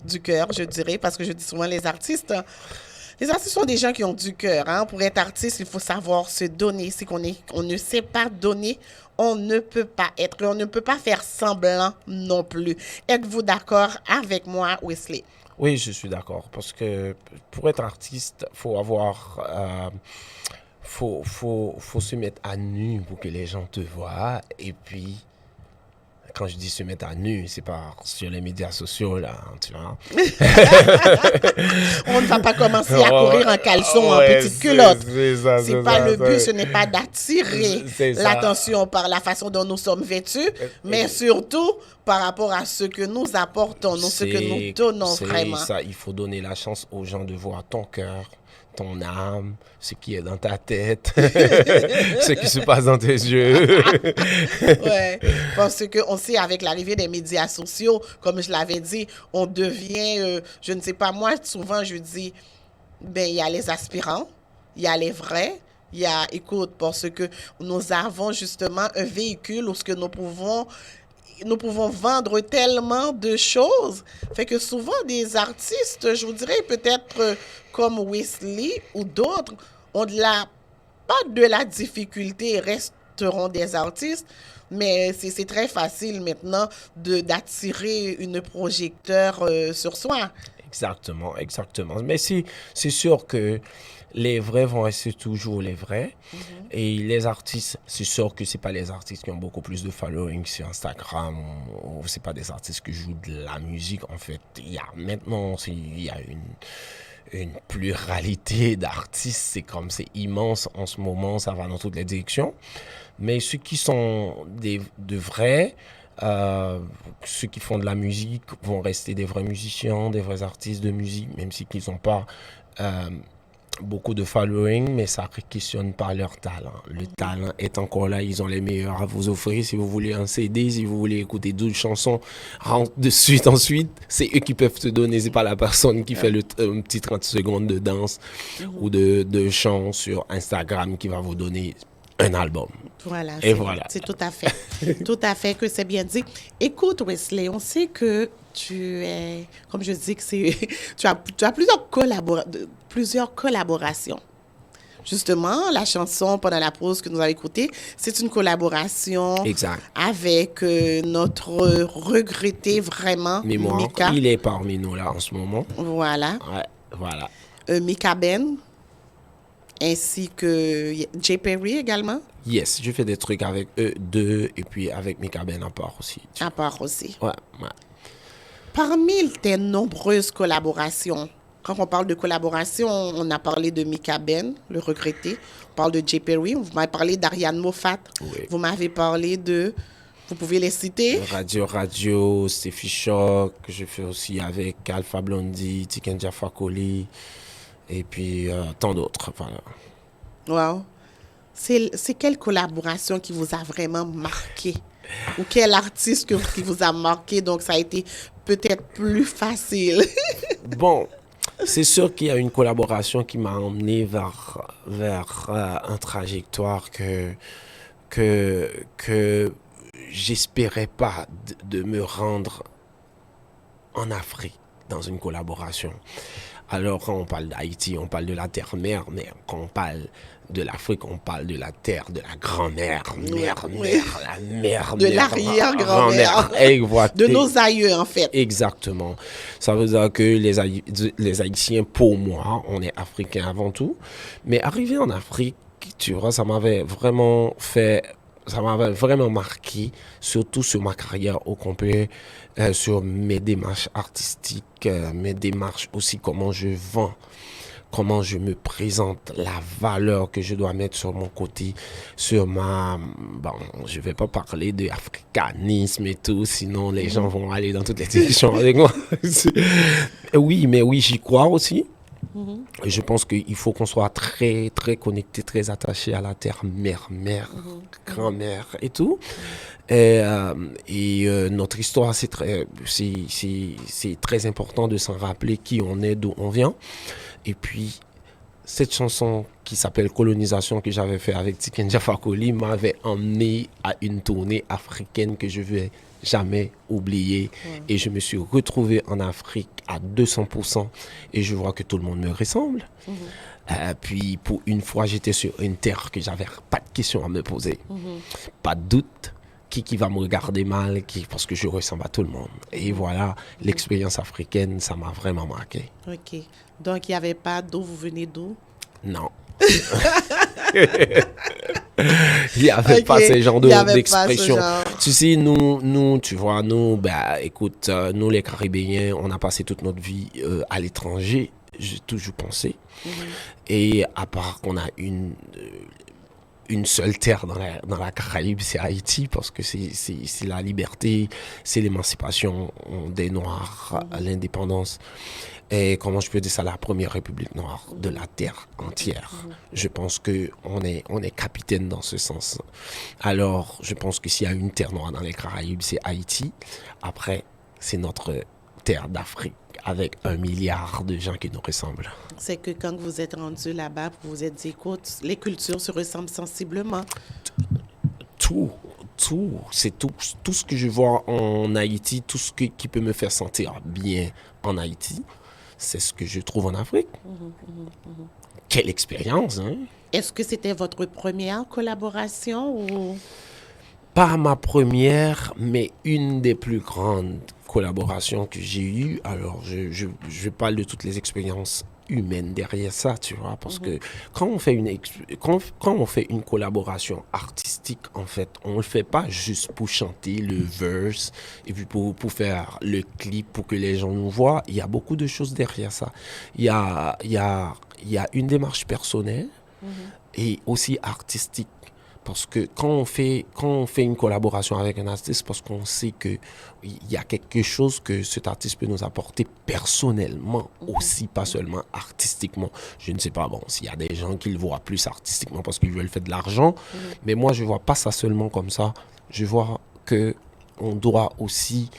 du cœur, je dirais, parce que je dis souvent les artistes Les artistes sont des gens qui ont du cœur. Hein. Pour être artiste, il faut savoir se donner. Si on ne sait pas donner, on ne peut pas être. On ne peut pas faire semblant non plus. Êtes-vous d'accord avec moi, Wesley? Oui, je suis d'accord. Parce que pour être artiste, faut avoir... faut se mettre à nu pour que les gens te voient. Et puis, quand je dis se mettre à nu, c'est pas sur les médias sociaux, là, tu vois. On ne va pas commencer à courir en caleçon, en petite culotte. C'est pas le but, ce n'est pas d'attirer l'attention par la façon dont nous sommes vêtus, mais surtout par rapport à ce que nous apportons, ce que nous donnons vraiment. C'est ça, il faut donner la chance aux gens de voir ton cœur, ton âme, ce qui est dans ta tête, ce qui se passe dans tes yeux. Ouais, parce qu'on sait, avec l'arrivée des médias sociaux, comme je l'avais dit, on devient, je ne sais pas, moi, souvent, je dis, ben, il y a les aspirants, il y a les vrais, il y a, écoute, parce que nous avons justement un véhicule où ce que nous pouvons vendre tellement de choses. Fait que souvent, des artistes, je vous dirais peut-être comme Wesley ou d'autres, ont pas de la difficulté, resteront des artistes, mais c'est très facile maintenant d'attirer une projecteur sur soi. Exactement, exactement. Mais c'est sûr que les vrais vont rester toujours les vrais. Et les artistes, c'est sûr que c'est pas les artistes qui ont beaucoup plus de following sur Instagram ou c'est pas des artistes qui jouent de la musique. En fait, il y a une pluralité d'artistes. C'est immense en ce moment, ça va dans toutes les directions. Mais ceux qui sont de vrais, ceux qui font de la musique vont rester des vrais musiciens, des vrais artistes de musique, même si ils n'ont pas beaucoup de following, mais ça ne questionne pas leur talent. Le talent est encore là, ils ont les meilleurs à vous offrir. Si vous voulez un CD, si vous voulez écouter 12 chansons, rentre de suite ensuite, c'est eux qui peuvent te donner, c'est pas la personne qui fait un petit 30 secondes de danse ou de chant sur Instagram qui va vous donner un album. Voilà. Et voilà. C'est tout à fait que c'est bien dit. Écoute, Wesley, on sait que tu es, comme je dis, tu as plusieurs collaborations. Justement, la chanson Pendant la pause que nous avons écoutée, c'est une collaboration avec notre regretté vraiment Mémoire. Mika. Il est parmi nous là en ce moment. Voilà. Ouais, voilà. Mika Ben, ainsi que J. Perry également. Yes, je fais des trucs avec eux deux et puis avec Mika Ben à part aussi. À part aussi. Ouais. Parmi tes nombreuses collaborations, quand on parle de collaboration, on a parlé de Mika Ben, le regretté. On parle de J. Perry. Vous m'avez parlé d'Ariane Moffat. Oui. Vous m'avez parlé de... Vous pouvez les citer? Radio, Steffi Shock, que je fais aussi avec Alpha Blondie, Tiken Jaffa Koli, et puis tant d'autres. Voilà. Wow. C'est quelle collaboration qui vous a vraiment marqué? Ou quel artiste qui vous a marqué, donc ça a été peut-être plus facile? Bon, c'est sûr qu'il y a une collaboration qui m'a emmené vers un trajectoire que j'espérais pas de me rendre en Afrique dans une collaboration. Alors, quand on parle d'Haïti, on parle de la terre-mère, mais quand on parle de l'Afrique, on parle de la terre, de la grand-mère, la mère, de l'arrière-grand-mère, de nos aïeux, en fait. Exactement. Ça veut dire que les Haïtiens, pour moi, on est Africains avant tout. Mais arrivé en Afrique, tu vois, ça m'avait vraiment marqué, surtout sur ma carrière au complet, sur mes démarches artistiques, mes démarches aussi, comment je vends, comment je me présente, la valeur que je dois mettre sur mon côté, sur je vais pas parler d'africanisme et tout, sinon les gens vont aller dans toutes les directions avec moi. Oui, j'y crois aussi. Je pense qu'il faut qu'on soit très, très connecté, très attaché à la terre, mère, grand-mère et tout. Et notre histoire, c'est très important de s'en rappeler qui on est, d'où on vient. Et puis, cette chanson qui s'appelle Colonisation que j'avais fait avec Tiken Jah Fakoly m'avait emmené à une tournée africaine que je vais jamais oublier. Et je me suis retrouvé en Afrique à 200% et je vois que tout le monde me ressemble. Puis pour une fois, j'étais sur une terre que j'avais pas de questions à me poser. Pas de doute. Qui va me regarder mal, parce que je ressemble à tout le monde. Et voilà, l'expérience africaine, ça m'a vraiment marqué. OK. Donc, il n'y avait pas d'où vous venez d'où? Non. Il n'y avait pas ce genre d'expression. Tu sais, nous, tu vois, nous, bah, écoute, nous les Caribéens, on a passé toute notre vie à l'étranger, j'ai toujours pensé. Et à part qu'on a une seule terre dans la Caraïbe, c'est Haïti, parce que c'est la liberté, c'est l'émancipation des Noirs, l'indépendance. Et comment je peux dire ça, la première république noire de la terre entière. Je pense qu'on est capitaine dans ce sens. Alors, je pense que s'il y a une terre noire dans les Caraïbes, c'est Haïti. Après, c'est notre terre d'Afrique, avec 1 milliard de gens qui nous ressemblent. C'est que quand vous êtes rendu là-bas, vous vous êtes dit, écoute, les cultures se ressemblent sensiblement. C'est tout ce que je vois en Haïti, tout ce qui peut me faire sentir bien en Haïti, c'est ce que je trouve en Afrique. Quelle expérience, hein? Est-ce que c'était votre première collaboration ou... Pas ma première, mais une des plus grandes collaborations que j'ai eues. Alors, je parle de toutes les expériences humaines derrière ça, tu vois, parce que quand on fait une collaboration artistique, en fait, on le fait pas juste pour chanter le verse et puis pour faire le clip pour que les gens nous voient. Il y a beaucoup de choses derrière ça. Il y a une démarche personnelle et aussi artistique. Parce que quand on fait une collaboration avec un artiste, parce qu'on sait qu'il y a quelque chose que cet artiste peut nous apporter personnellement aussi, pas seulement artistiquement. Je ne sais pas, bon, s'il y a des gens qui le voient plus artistiquement parce qu'ils veulent faire de l'argent, mais moi, je ne vois pas ça seulement comme ça. Je vois qu'on doit aussi,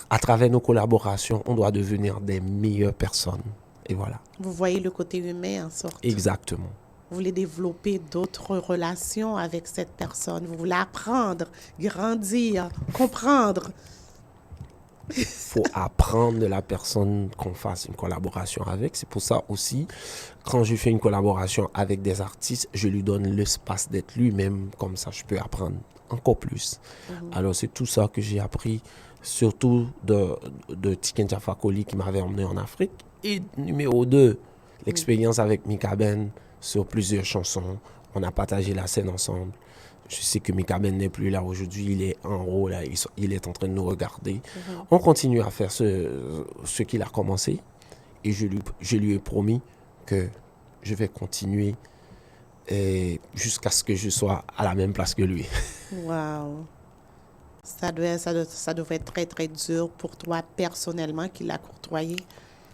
à travers nos collaborations, on doit devenir des meilleures personnes. Et voilà. Vous voyez le côté humain en sorte. Exactement. Vous voulez développer d'autres relations avec cette personne. Vous voulez apprendre, grandir, comprendre. Il faut apprendre de la personne qu'on fasse une collaboration avec. C'est pour ça aussi, quand je fais une collaboration avec des artistes, je lui donne l'espace d'être lui-même. Comme ça, je peux apprendre encore plus. Alors, c'est tout ça que j'ai appris, surtout de Tiken Jah Fakoly qui m'avait emmené en Afrique. Et numéro 2, l'expérience avec Mika Ben sur plusieurs chansons. On a partagé la scène ensemble. Je sais que Mika Ben n'est plus là aujourd'hui. Il est en haut, là. Il est en train de nous regarder. On continue à faire ce qu'il a commencé. Et je lui ai promis que je vais continuer jusqu'à ce que je sois à la même place que lui. Wow. Ça devait être très, très dur pour toi personnellement qui l'a courtoyé.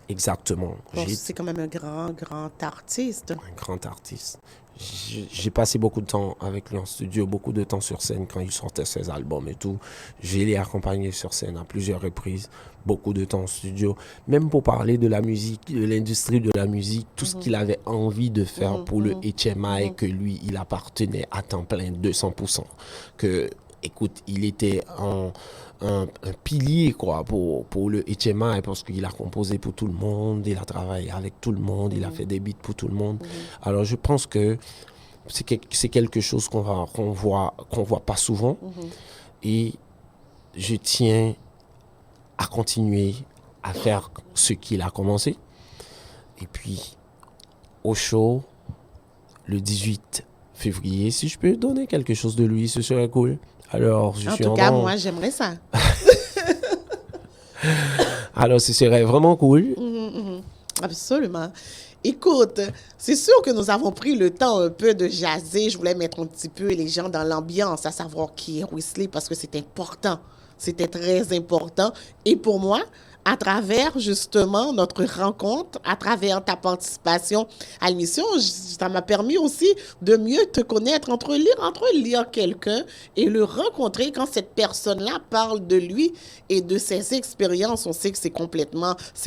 Exactement. C'est quand même un grand artiste. Un grand artiste. J'ai passé beaucoup de temps avec lui en studio, beaucoup de temps sur scène quand il sortait ses albums et tout. Je l'ai accompagné sur scène à plusieurs reprises, beaucoup de temps en studio, même pour parler de la musique, de l'industrie de la musique, tout ce qu'il avait envie de faire pour le HMI, que lui, il appartenait à temps plein, 200%. Que, écoute, il était un pilier quoi pour le HMI parce qu'il a composé pour tout le monde, il a travaillé avec tout le monde, il a fait des beats pour tout le monde. Alors je pense que c'est quelque chose qu'on voit pas souvent et je tiens à continuer à faire ce qu'il a commencé. Et puis au show le 18 février, si je peux donner quelque chose de lui, ce serait cool. Alors, en tout cas, moi, j'aimerais ça. Alors, ce serait vraiment cool. Absolument. Écoute, c'est sûr que nous avons pris le temps un peu de jaser. Je voulais mettre un petit peu les gens dans l'ambiance, à savoir qui est Wesley, parce que c'est important. C'était très important. Et pour moi, à travers justement notre rencontre, à travers ta participation à l'émission, ça m'a permis aussi de mieux te connaître, entre lire quelqu'un et le rencontrer quand cette personne-là parle de lui et de ses expériences. On sait que c'est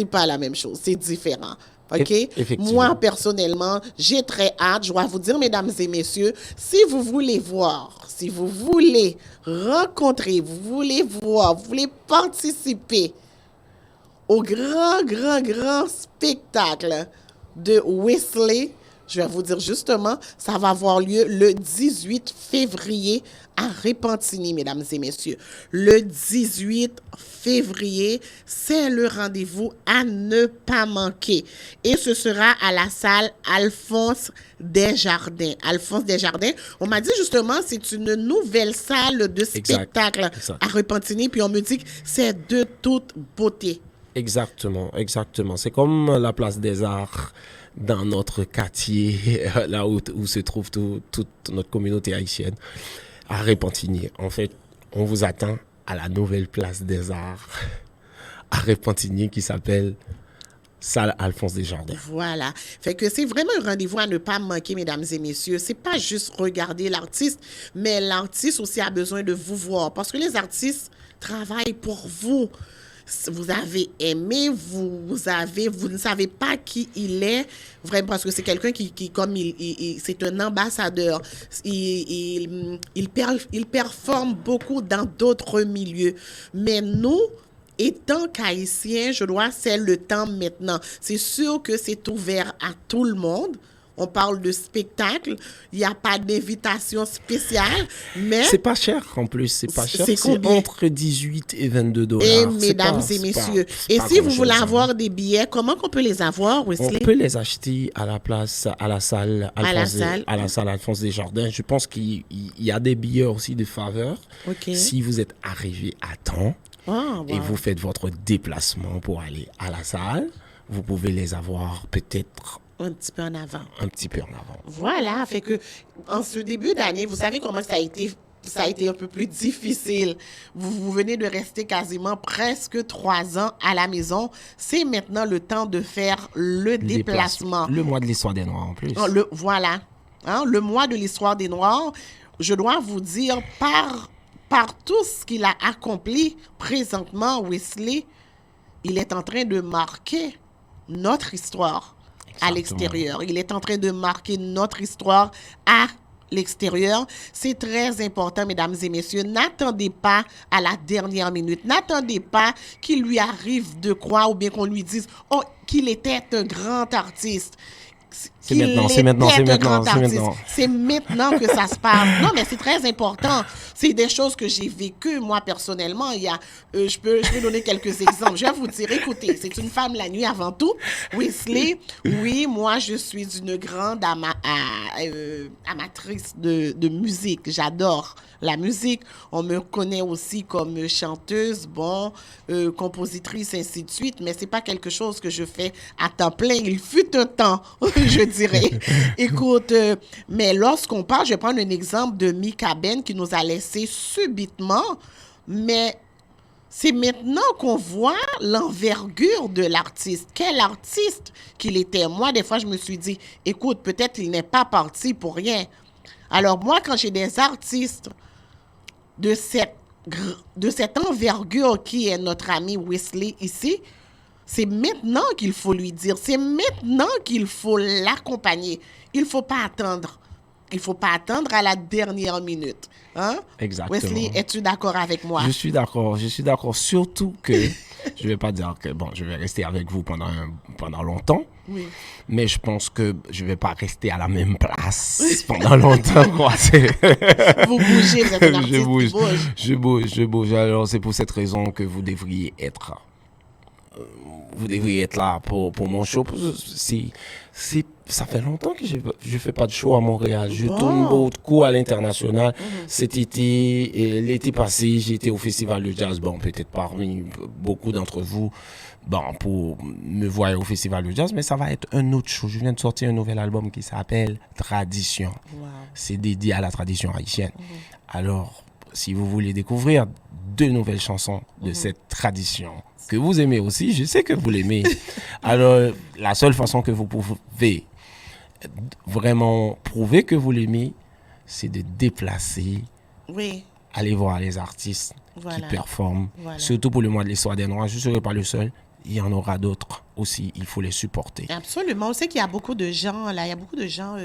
pas la même chose, c'est différent. OK? Effectivement. Moi, personnellement, j'ai très hâte. Je dois vous dire, mesdames et messieurs, si vous voulez voir, si vous voulez rencontrer, vous voulez voir, vous voulez participer au grand spectacle de Wesley, je vais vous dire justement, ça va avoir lieu le 18 février à Repentigny, mesdames et messieurs. Le 18 février, c'est le rendez-vous à ne pas manquer. Et ce sera à la salle Alphonse Desjardins. Alphonse Desjardins, on m'a dit justement, c'est une nouvelle salle de spectacle exact. à Repentigny, puis on me dit que c'est de toute beauté. Exactement. C'est comme la place des Arts dans notre quartier, là où se trouve toute notre communauté haïtienne, à Repentigny. En fait, on vous attend à la nouvelle place des Arts à Repentigny qui s'appelle Salle Alphonse Desjardins. Voilà. Fait que c'est vraiment un rendez-vous à ne pas manquer, mesdames et messieurs. C'est pas juste regarder l'artiste, mais l'artiste aussi a besoin de vous voir. Parce que les artistes travaillent pour vous. Vous avez aimé, vous ne savez pas qui il est, vraiment, parce que c'est quelqu'un qui comme c'est un ambassadeur. Il performe beaucoup dans d'autres milieux. Mais nous, étant qu'Haïtiens, c'est le temps maintenant. C'est sûr que c'est ouvert à tout le monde. On parle de spectacle, il n'y a pas d'invitation spéciale, mais... C'est pas cher en plus, c'est pas cher. C'est entre 18 et 22 $. Et mesdames et messieurs, et si vous voulez avoir des billets, comment qu'on peut les avoir, Wesley? On peut les acheter à la place, à la salle Alphonse Desjardins. Je pense qu'il y a des billets aussi de faveur. Okay. Si vous êtes arrivé à temps et vous faites votre déplacement pour aller à la salle, vous pouvez les avoir peut-être un petit peu en avant. Voilà, fait que en ce début d'année, vous savez comment ça a été un peu plus difficile. Vous venez de rester quasiment presque 3 ans à la maison. C'est maintenant le temps de faire le déplacement. Le mois de l'histoire des Noirs en plus. Voilà. Le mois de l'histoire des Noirs, je dois vous dire, par tout ce qu'il a accompli présentement, Wesley, il est en train de marquer notre histoire. À l'extérieur. Il est en train de marquer notre histoire à l'extérieur. C'est très important, mesdames et messieurs. N'attendez pas à la dernière minute. N'attendez pas qu'il lui arrive de croire ou bien qu'on lui dise qu'il était un grand artiste. C'est maintenant. C'est maintenant que ça se passe. Non, mais c'est très important. C'est des choses que j'ai vécues, moi, personnellement. Je peux donner quelques exemples. Je vais vous dire, écoutez, c'est une femme la nuit avant tout. Wesley, oui, moi, je suis une grande amatrice de musique. J'adore la musique. On me connaît aussi comme chanteuse, compositrice, ainsi de suite. Mais c'est pas quelque chose que je fais à temps plein. Il fut un temps, je dirais. Écoute, mais lorsqu'on parle, je vais prendre un exemple de Mika Ben qui nous a laissé subitement, mais c'est maintenant qu'on voit l'envergure de l'artiste. Quel artiste qu'il était. Moi, des fois, je me suis dit, écoute, peut-être il n'est pas parti pour rien. Alors moi, quand j'ai des artistes de cette envergure qui est notre ami Wesley ici, c'est maintenant qu'il faut lui dire, c'est maintenant qu'il faut l'accompagner. Il ne faut pas attendre. Il ne faut pas attendre à la dernière minute. Hein? Exactement. Wesley, es-tu d'accord avec moi? Je suis d'accord. Surtout que, je ne vais pas dire que je vais rester avec vous pendant longtemps. Oui. Mais je pense que je ne vais pas rester à la même place pendant longtemps. Vous bougez, vous êtes un artiste qui bouge. Je bouge. Alors, c'est pour cette raison que vous devriez être là pour mon show. Ça fait longtemps que je ne fais pas de show à Montréal. Je tourne beaucoup à l'international. Cet été, l'été passé, j'étais au Festival de Jazz. Peut-être parmi beaucoup d'entre vous, pour me voir au Festival de Jazz, mais ça va être un autre show. Je viens de sortir un nouvel album qui s'appelle Tradition. Wow. C'est dédié à la tradition haïtienne. Alors, si vous voulez découvrir 2 nouvelles chansons de cette tradition que vous aimez aussi, je sais que vous l'aimez. Alors, la seule façon que vous pouvez vraiment prouver que vous l'aimez, c'est de déplacer, aller voir les artistes qui performent. Surtout pour le mois de l'histoire des Noirs, je ne serai pas le seul. Il y en aura d'autres aussi, il faut les supporter. Absolument. On sait qu'il y a beaucoup de gens, là, il y a beaucoup de gens,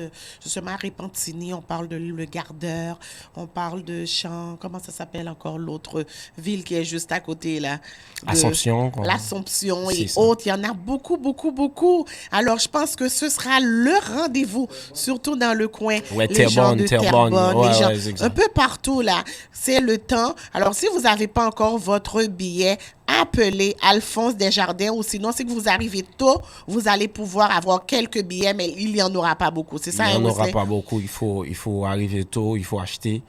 justement, à Repentigny, on parle de Le Gardeur, on parle de Champ, comment ça s'appelle encore l'autre ville qui est juste à côté, là? Assomption. L'Assomption C'est et ça. autres. Il y en a beaucoup, beaucoup, beaucoup. Alors, je pense que ce sera le rendez-vous, surtout dans le coin. Ouais, les gens de Terrebonne. Terrebonne, Ouais, les gens, ouais, exact. un peu partout, là. C'est le temps. Alors, si vous n'avez pas encore votre billet, appelez Alphonse Desjardins ou sinon, si vous arrivez tôt, vous allez pouvoir avoir quelques billets, mais il n'y en aura pas beaucoup. C'est ça, Il n'y en hein, aura Wesley? pas beaucoup. Il faut arriver tôt, il faut acheter.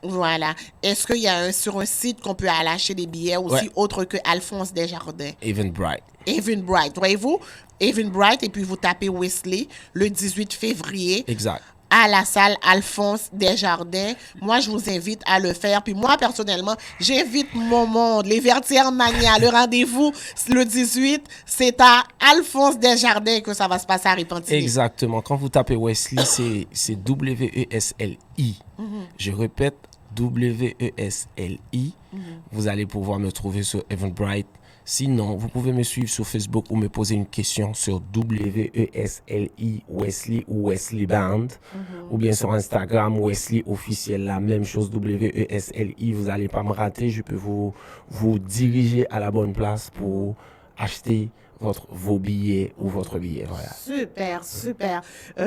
Voilà. Est-ce qu'il y a sur un site qu'on peut aller acheter des billets aussi Ouais. autre que Alphonse Desjardins? Eventbrite. Eventbrite, voyez-vous? Eventbrite, et puis vous tapez Wesley le 18 février. Exact. À la salle Alphonse Desjardins. Moi, je vous invite à le faire. Puis moi, personnellement, j'invite mon monde, les Vertières Mania. Le rendez-vous, le 18, c'est à Alphonse Desjardins que ça va se passer à Repentigny. Exactement. Quand vous tapez Wesley, c'est W-E-S-L-I. Je répète, W-E-S-L-I. Vous allez pouvoir me trouver sur Eventbrite. Sinon, vous pouvez me suivre sur Facebook ou me poser une question sur W-E-S-L-I Wesley ou Wesley Band. Ou bien sur Instagram, Wesley officiel, la même chose, W-E-S-L-I. Vous n'allez pas me rater. Je peux vous diriger à la bonne place pour acheter vos billets ou votre billet. Voilà. Super, super.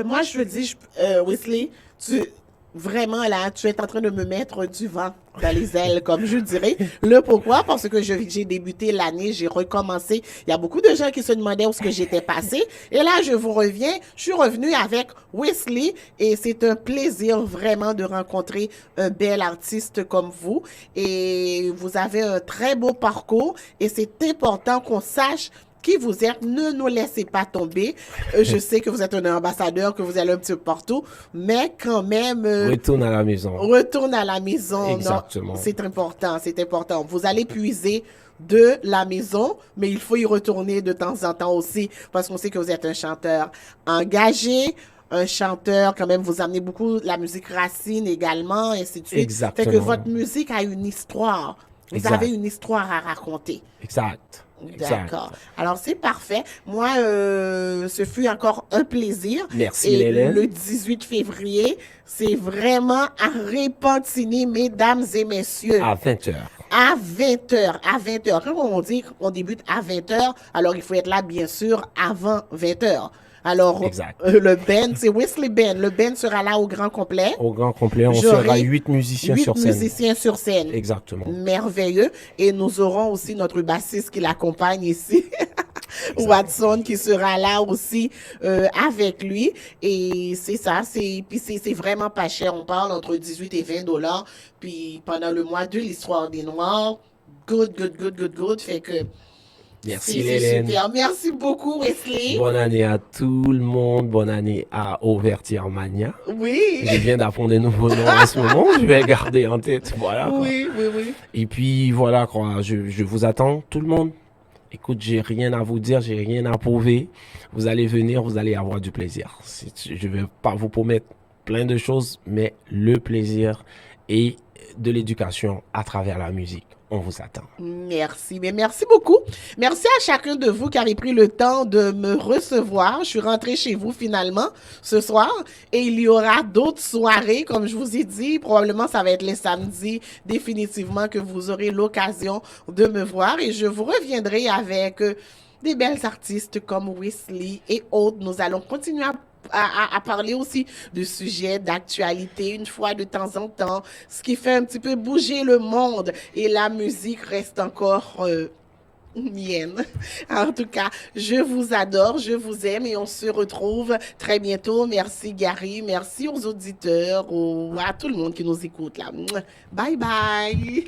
Moi, je veux dire, Wesley, vraiment, là, tu es en train de me mettre du vent dans les ailes, comme je dirais. Le pourquoi? Parce que j'ai débuté l'année, j'ai recommencé. Il y a beaucoup de gens qui se demandaient où est-ce que j'étais passé. Et là, je vous reviens. Je suis revenue avec Wesley et c'est un plaisir vraiment de rencontrer un bel artiste comme vous. Et vous avez un très beau parcours et c'est important qu'on sache qui vous êtes, ne nous laissez pas tomber. Je sais que vous êtes un ambassadeur, que vous allez un petit peu partout, mais quand même... Retourne à la maison. Retourne à la maison. Exactement. Non, c'est important, c'est important. Vous allez puiser de la maison, mais il faut y retourner de temps en temps aussi, parce qu'on sait que vous êtes un chanteur engagé, un chanteur, quand même, vous amenez beaucoup la musique racine également, et ainsi de suite. Exactement. Fait que votre musique a une histoire. Vous Exact. avez une histoire à raconter. Exact. D'accord. Alors, c'est parfait. Moi, ce fut encore un plaisir. Merci, Et Hélène. le 18 février, c'est vraiment à Repentigny, mesdames et messieurs. À 20h. À 20h. À 20h. Quand on dit qu'on débute à 20h, alors il faut être là, bien sûr, avant 20h. Alors, Exact. Le band, c'est Wesley Band. Le band sera là au grand complet. Au grand complet, on J'aurai sera 8 musiciens 8 sur scène. musiciens sur scène. Exactement. Merveilleux. Et nous aurons aussi notre bassiste qui l'accompagne ici, Watson, qui sera là aussi avec lui. Et c'est ça, puis c'est vraiment pas cher. On parle entre 18 et 20 $. Puis pendant le mois de l'histoire des Noirs, good. Fait que Merci, c'est Hélène. super. Merci beaucoup, Wesley. Bonne année à tout le monde. Bonne année à Auvertière Mania. Oui. Je viens d'apprendre des nouveaux noms en ce moment. Je vais garder en tête. Voilà. Quoi. Oui. Et puis, voilà, quoi. Je vous attends, tout le monde. Écoute, j'ai rien à vous dire, j'ai rien à prouver. Vous allez venir, vous allez avoir du plaisir. Je vais pas vous promettre plein de choses, mais le plaisir et de l'éducation à travers la musique. On vous attend. Merci, mais merci beaucoup. Merci à chacun de vous qui avez pris le temps de me recevoir. Je suis rentrée chez vous finalement ce soir et il y aura d'autres soirées, comme je vous ai dit. Probablement, ça va être les samedis définitivement que vous aurez l'occasion de me voir et je vous reviendrai avec des belles artistes comme Wesley et autres. Nous allons continuer à parler aussi de sujets d'actualité une fois de temps en temps, ce qui fait un petit peu bouger le monde et la musique reste encore mienne. En tout cas, je vous adore, je vous aime et on se retrouve très bientôt. Merci Gary, merci aux auditeurs, à tout le monde qui nous écoute là. Bye bye.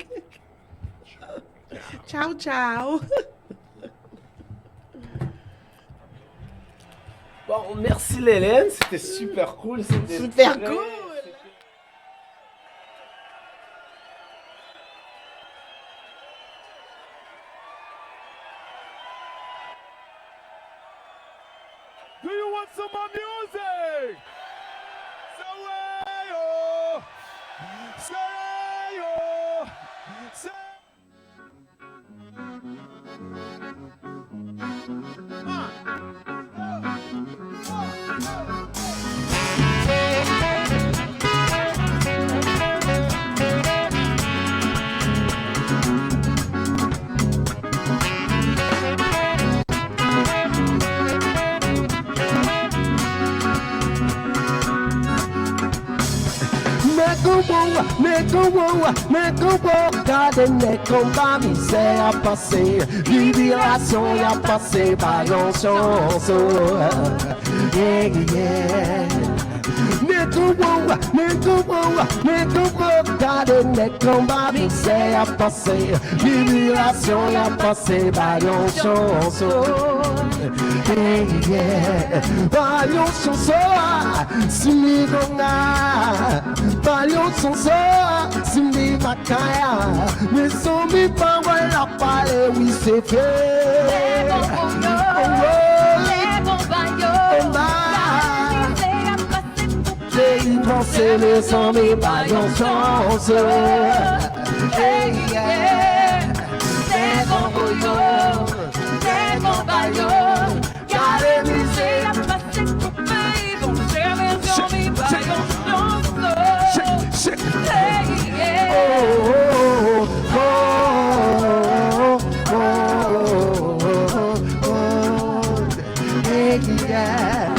Ciao. Bon, merci Hélène, c'était super cool. Super cool. Do you want some more music? Say-yo, say-yo, say. Regardez les combats, misère à passer, libération y a passé, ballon chance. Yeah, yeah. Regardez les combats, misère à passer, libération y a passé, ballon chance. Yeah, yeah. Ballon chance, si mi gonga, ballon chance, si mi makaya, mais sans mi pas la parler, oui c'est fait. J'ai pensé les sans mes ballons chance. Hey yeah, c'est mon bouillon, c'est mon ballon. Car les musées à passer tout pays vont faire les sans mes ballons chance. Hey yeah, oh oh oh oh oh, hey yeah.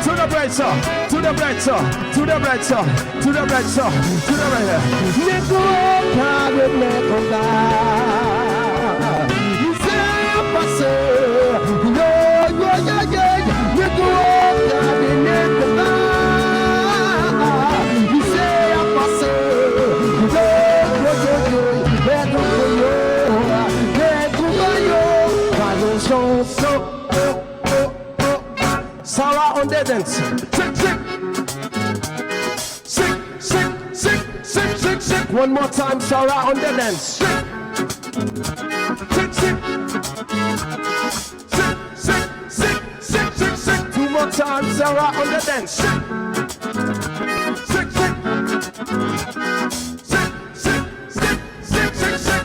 To the bright side, to the bright side, to the bright side, to the right side. Neko kare neko da, ise passe, yo yo yo yo. Neko kare neko da, ise passe, yo yo yo yo. Neko yo, ballon chanson. Sarah on the dance. Sick. One more time, Sarah on the dance. Sick. Two more times, Sarah on the dance. Sick.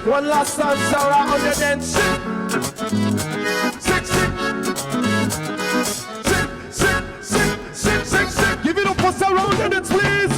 One last time, Sarah on the dance. Sick. Give it up for Sarah on the dance, please.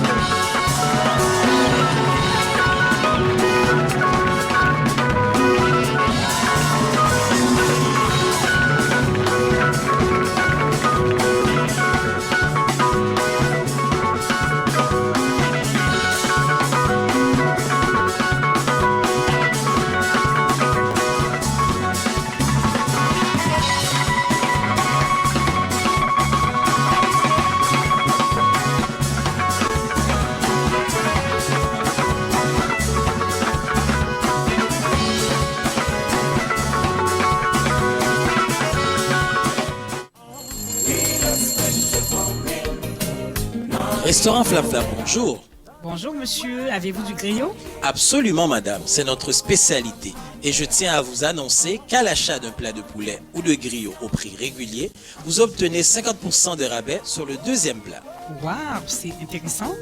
Restaurant Flap Flap, bonjour. Bonjour monsieur, avez-vous du griot? Absolument madame, c'est notre spécialité. Et je tiens à vous annoncer qu'à l'achat d'un plat de poulet ou de griot au prix régulier, vous obtenez 50% de rabais sur le deuxième plat. Waouh, c'est intéressant.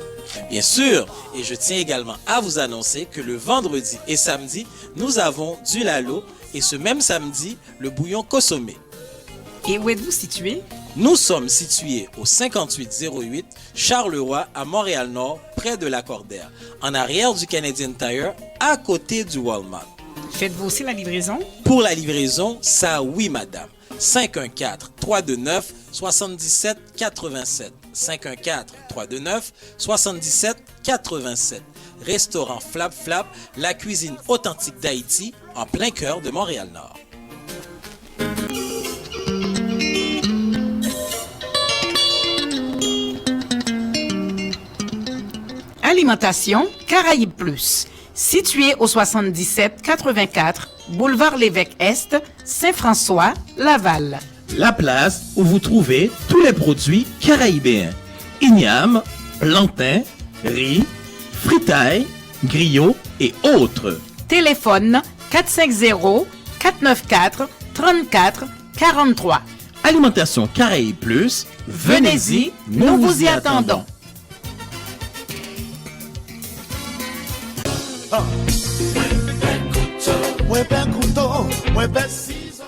Bien sûr, et je tiens également à vous annoncer que le vendredi et samedi, nous avons du lalo et ce même samedi, le bouillon consommé. Et où êtes-vous situé? Nous sommes situés au 5808 Charleroi à Montréal-Nord, près de la Cordère, en arrière du Canadian Tire, à côté du Walmart. Faites-vous aussi la livraison? Pour la livraison, ça oui madame. 514-329-7787. 514-329-7787. Restaurant Flap Flap, la cuisine authentique d'Haïti, en plein cœur de Montréal-Nord. Alimentation Caraïbes Plus, situé au 77-84 boulevard Lévesque-Est, Saint-François, Laval. La place où vous trouvez tous les produits caraïbéens. Ignames, plantain, riz, fritailles, griots et autres. Téléphone 450-494-3443. Alimentation Caraïbes Plus, Venez-y, nous vous y attendons. Moi ben couteau, moi ben ciseau.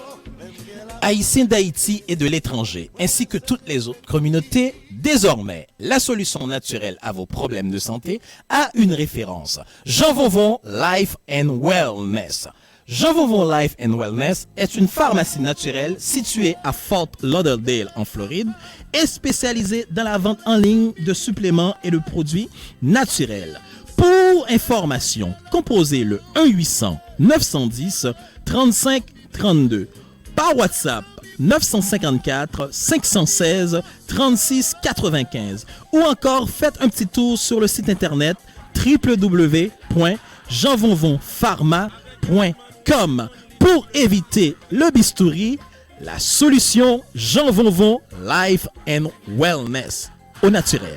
Haïtiens d'Haïti et de l'étranger, ainsi que toutes les autres communautés, désormais, la solution naturelle à vos problèmes de santé a une référence. Jean Vauvon Life and Wellness. Jean Vauvon Life and Wellness est une pharmacie naturelle située à Fort Lauderdale en Floride et spécialisée dans la vente en ligne de suppléments et de produits naturels. Pour information, composez le 1-800-910-3532. Par WhatsApp 954 516 36 95 ou encore faites un petit tour sur le site internet www.jeanvauvonpharma.com pour éviter le bistouri. La solution Jean Vauvon Life and Wellness au naturel.